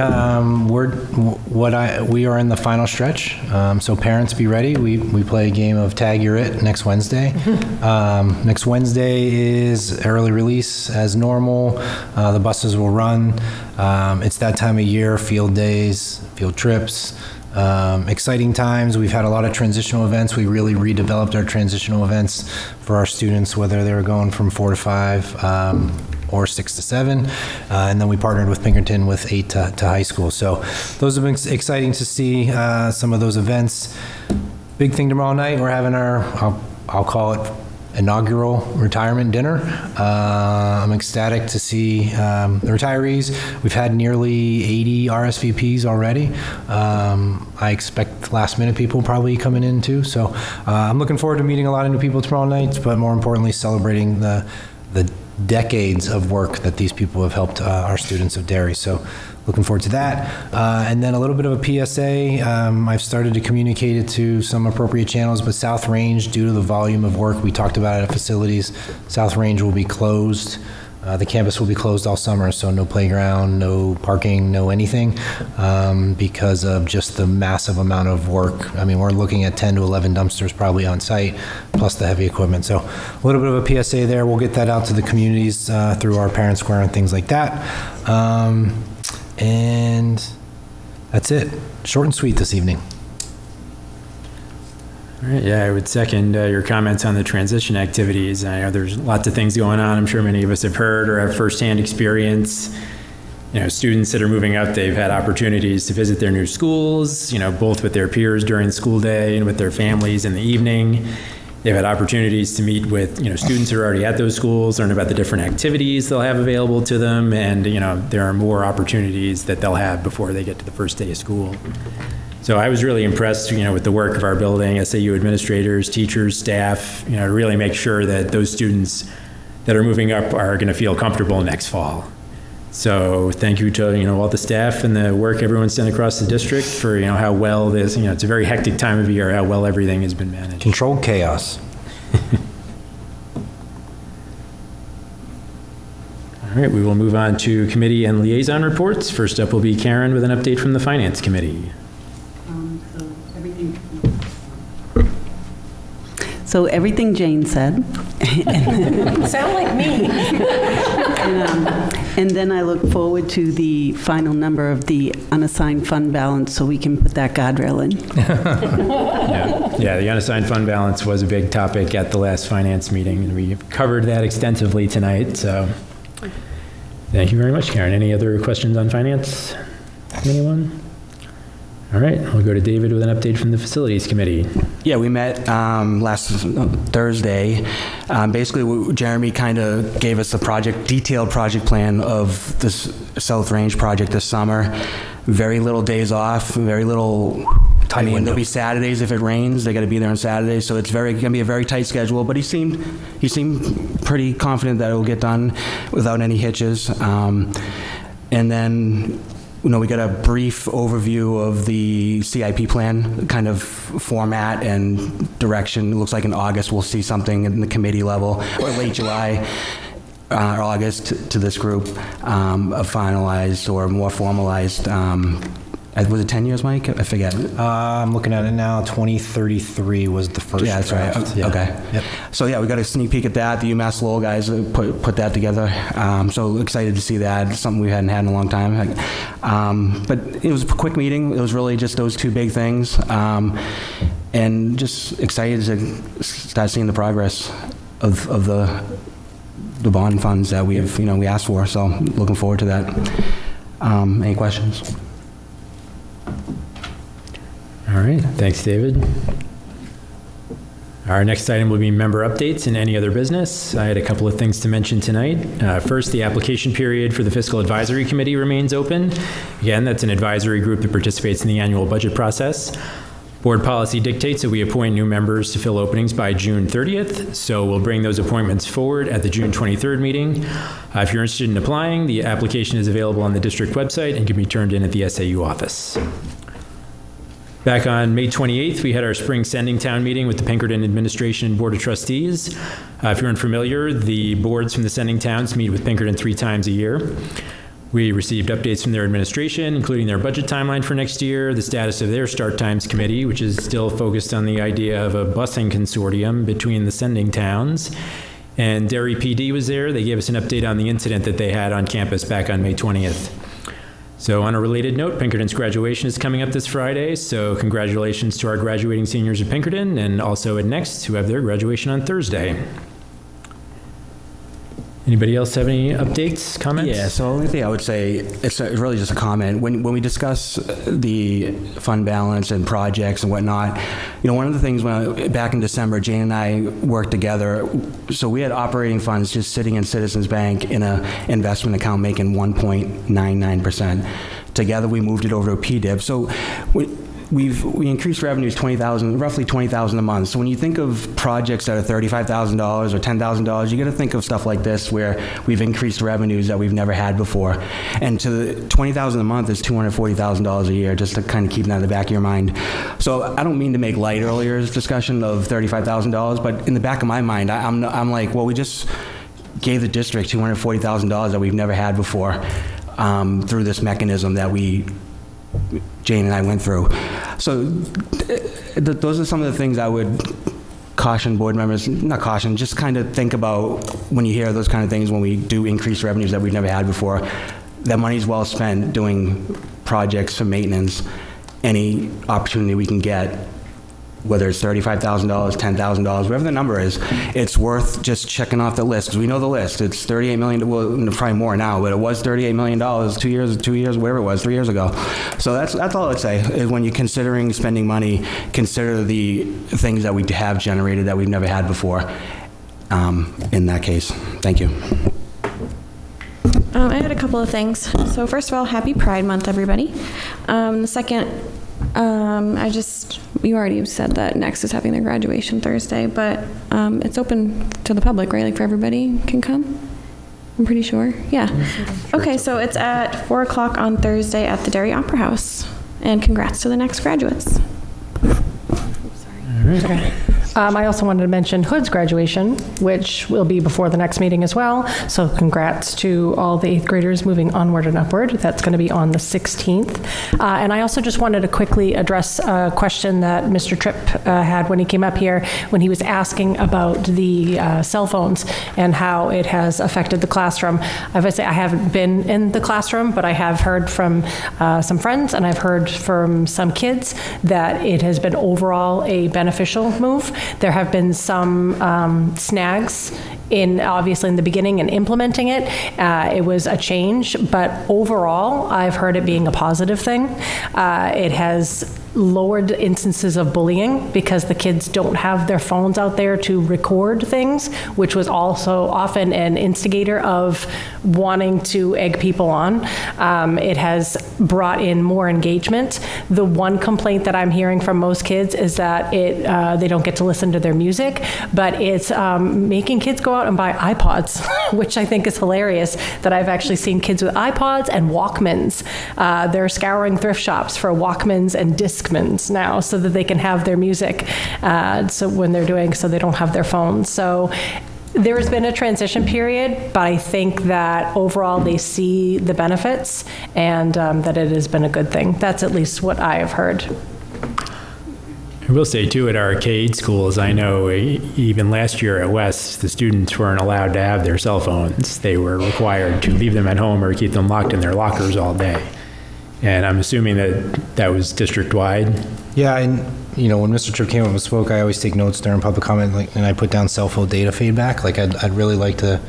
are in the final stretch, so parents be ready. We play a game of Tag You're It next Wednesday. Next Wednesday is early release as normal. The buses will run. It's that time of year, field days, field trips. Exciting times. We've had a lot of transitional events. We really redeveloped our transitional events for our students, whether they were going from 4 to 5 or 6 to 7. And then we partnered with Pinkerton with 8 to high school. So those have been exciting to see, some of those events. Big thing tomorrow night, we're having our, I'll call it inaugural retirement dinner. I'm ecstatic to see the retirees. We've had nearly 80 RSVPs already. I expect last minute people probably coming in too. So I'm looking forward to meeting a lot of new people tomorrow night, but more importantly, celebrating the decades of work that these people have helped our students of Derry. So looking forward to that. And then a little bit of a PSA. I've started to communicate it to some appropriate channels, but South Range, due to the volume of work we talked about at facilities, South Range will be closed. The campus will be closed all summer, so no playground, no parking, no anything, because of just the massive amount of work. I mean, we're looking at 10 to 11 dumpsters probably on site, plus the heavy equipment. So a little bit of a PSA there. We'll get that out to the communities through our parent square and things like that. And that's it. Short and sweet this evening. All right, yeah, I would second your comments on the transition activities. I know there's lots of things going on. I'm sure many of us have heard or have firsthand experience. You know, students that are moving up, they've had opportunities to visit their new schools, you know, both with their peers during the school day and with their families in the evening. They've had opportunities to meet with, you know, students who are already at those schools, learn about the different activities they'll have available to them, and, you know, there are more opportunities that they'll have before they get to the first day of school. So I was really impressed, you know, with the work of our building, SAU administrators, teachers, staff, you know, to really make sure that those students that are moving up are going to feel comfortable next fall. So thank you to, you know, all the staff and the work everyone's done across the district for, you know, how well this, you know, it's a very hectic time of year, how well everything has been managed. Controlled chaos. All right, we will move on to committee and liaison reports. First up will be Karen with an update from the Finance Committee. So everything Jane said. Sound like me. And then I look forward to the final number of the unassigned fund balance so we can put that guardrail in. Yeah, the unassigned fund balance was a big topic at the last finance meeting, and we covered that extensively tonight. So thank you very much, Karen. Any other questions on finance? Anyone? All right, I'll go to David with an update from the Facilities Committee. Yeah, we met last Thursday. Basically, Jeremy kind of gave us a detailed project plan of this South Range project this summer. Very little days off, very little. I mean, there'll be Saturdays if it rains. They got to be there on Saturdays, so it's going to be a very tight schedule. But he seemed pretty confident that it will get done without any hitches. And then, you know, we got a brief overview of the CIP plan, kind of format and direction. It looks like in August we'll see something in the committee level, or late July or August to this group, a finalized or more formalized. Was it 10 years, Mike? I forget. I'm looking at it now. 2033 was the first. Yeah, that's draft. right. Yeah. Okay. Yep. So yeah, we got a sneak peek at that. The UMass Lowell guys put that together. So excited to see that. It's something we hadn't had in a long time. But it was a quick meeting. It was really just those two big things, and just excited to start seeing the progress of the bond funds that we asked for. So looking forward to that. Any questions? All right, thanks, David. Our next item will be member updates and any other business. I had a couple of things to mention tonight. First, the application period for the Fiscal Advisory Committee remains open. Again, that's an advisory group that participates in the annual budget process. Board policy dictates that we appoint new members to fill openings by June 30th, so we'll bring those appointments forward at the June 23rd meeting. If you're interested in applying, the application is available on the district website and can be turned in at the SAU office. Back on May 28th, we had our spring sending town meeting with the Pinkerton Administration and Board of Trustees. If you're unfamiliar, the boards from the sending towns meet with Pinkerton 3 times a year. We received updates from their administration, including their budget timeline for next year, the status of their start times committee, which is still focused on the idea of a busing consortium between the sending towns. And Derry PD was there. They gave us an update on the incident that they had on campus back on May 20th. So on a related note, Pinkerton's graduation is coming up this Friday, so congratulations to our graduating seniors at Pinkerton and also at Next, who have their graduation on Thursday. Anybody else have any updates, comments? Yeah, so the only thing I would say, it's really just a comment. When we discuss the fund balance and projects and whatnot, one of the things back in December, Jane and I worked together. So we had operating funds just sitting in Citizens Bank in an investment account making 1.99%. Together we moved it over to a PDIP. So we increased revenues roughly $20,000 a month. So when you think of projects that are $35,000 or $10,000, you got to think of stuff like this where we've increased revenues that we've never had before. And to the $20,000 a month is $240,000 a year, just to kind of keep that in the back of your mind. So I don't mean to make light earlier's discussion of $35,000, but in the back of my mind, I'm like, well, we just gave the district $240,000 that we've never had before through this mechanism that Jane and I went through. So those are some of the things I would caution board members, not caution, just kind of think about when you hear those kind of things, when we do increase revenues that we've never had before. That money's well spent doing projects for maintenance. Any opportunity we can get, whether it's $35,000, $10,000, whatever the number is, it's worth just checking off the list, because we know the list. It's $38 million, well, probably more now, but it was $38 million 2 years, whatever it was, 3 years ago. So that's all I'd say, is when you're considering spending money, consider the things that we have generated that we've never had before in that case. Thank you. I had a couple of things. So first of all, happy Pride Month, everybody. The second, you already said that Next is having their graduation Thursday, but it's open to the public, right? Like, for everybody can come? I'm pretty sure. Yeah. Okay, so it's at 4 o'clock on Thursday at the Derry Opera House. And congrats to the Next graduates. All right. I also wanted to mention Hood's graduation, which will be before the next meeting as well. So congrats to all the 8th graders moving onward and upward. That's going to be on the 16th. And I also just wanted to quickly address a question that Mr. Tripp had when he came up here, when he was asking about the cell phones and how it has affected the classroom. I haven't been in the classroom, but I have heard from some friends and I've heard from some kids that it has been overall a beneficial move. There have been some snags obviously in the beginning and implementing it. It was a change, but overall, I've heard it being a positive thing. It has lowered instances of bullying because the kids don't have their phones out there to record things, which was also often an instigator of wanting to egg people on. It has brought in more engagement. The one complaint that I'm hearing from most kids is that they don't get to listen to their music, but it's making kids go out and buy iPods, which I think is hilarious that I've actually seen kids with iPods and Walkmans. They're scouring thrift shops for Walkmans and Discmans now so that they can have their music so they don't have their phones. So there's been a transition period, but I think that overall they see the benefits and that it has been a good thing. That's at least what I have heard. I will say, too, at arcade schools, I know even last year at West, the students weren't allowed to have their cell phones. They were required to leave them at home or keep them locked in their lockers all day. And I'm assuming that was district-wide. Yeah, and when Mr. Tripp came up and spoke, I always take notes during public comment, and I put down cell phone data feedback. Like, I'd really like to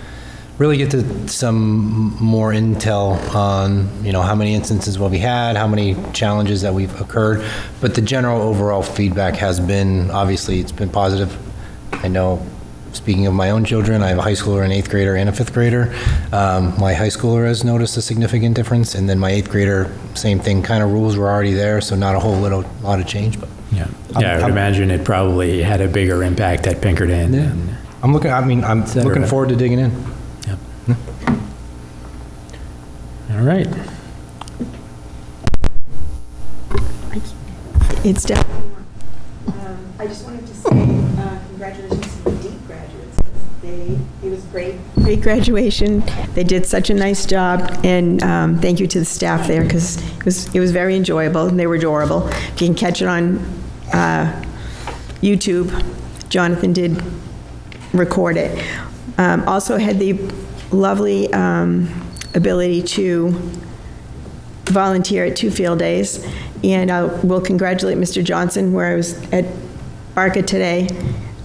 really get to some more intel on, how many instances will we had, how many challenges that we've occurred. But the general overall feedback has been, obviously, it's been positive. I know, speaking of my own children, I have a high schooler, an 8th grader, and a 5th grader. My high schooler has noticed a significant difference, and then my 8th grader, same thing, kind of rules were already there, so not a whole lot of change. But yeah, I would imagine it probably had a bigger impact at Pinkerton. Yeah. I'm looking forward to digging in. Yep. All right. It's definitely more. I just wanted to say congratulations to the 8 graduates. It was great graduation. They did such a nice job, and thank you to the staff there, because it was very enjoyable, and they were adorable. If you can catch it on YouTube, Jonathan did record it. Also had the lovely ability to volunteer at 2 field days, and I will congratulate Mr. Johnson, where I was at Barca today.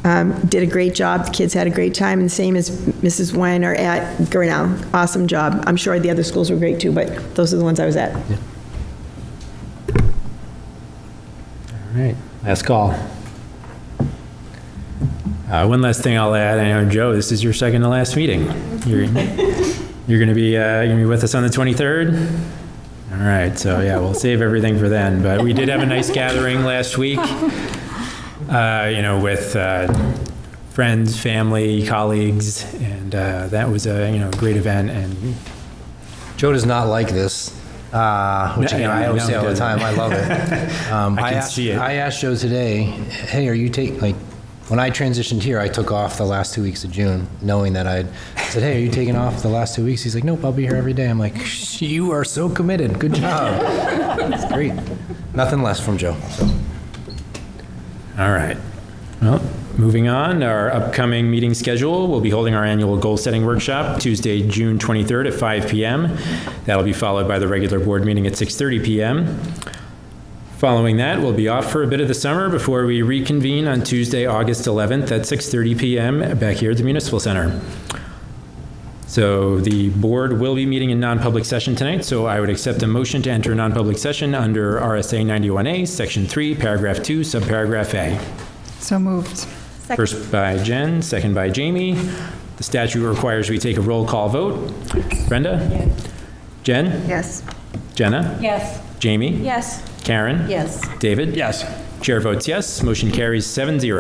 Did a great job. The kids had a great time, and the same as Mrs. Weiner at Grinnell. Awesome job. I'm sure the other schools were great too, but those are the ones I was at. All right, last call. One last thing I'll add. I know, Joe, this is your second to last meeting. You're going to be with us on the 23rd. All right, so yeah, we'll save everything for then. But we did have a nice gathering last week. With friends, family, colleagues, and that was a great event. And Joe does not like this, which I always say all the time. I love it. I can see it. I asked Joe today, hey, are you when I transitioned here, I took off the last 2 weeks of June, knowing that I said, hey, are you taking off the last 2 weeks? He's like, nope, I'll be here every day. I'm like, you are so committed. Good job. It's great. Nothing less from Joe. So. All right. Well, moving on, our upcoming meeting schedule, we'll be holding our annual goal-setting workshop Tuesday, June 23rd at 5 p.m. That'll be followed by the regular board meeting at 6:30 p.m. Following that, we'll be off for a bit of the summer before we reconvene on Tuesday, August 11th at 6:30 p.m. back here at the Municipal Center. So the board will be meeting in non-public session tonight, so I would accept a motion to enter non-public session under RSA 91A, Section 3, Paragraph 2, Subparagraph A. So moved. First by Jen, second by Jamie. The statute requires we take a roll call vote. Brenda? Yes. Jen? Yes. Jenna? Yes. Jamie? Yes. Karen? Yes. David? Yes. Chair votes yes. Motion carries 7-0.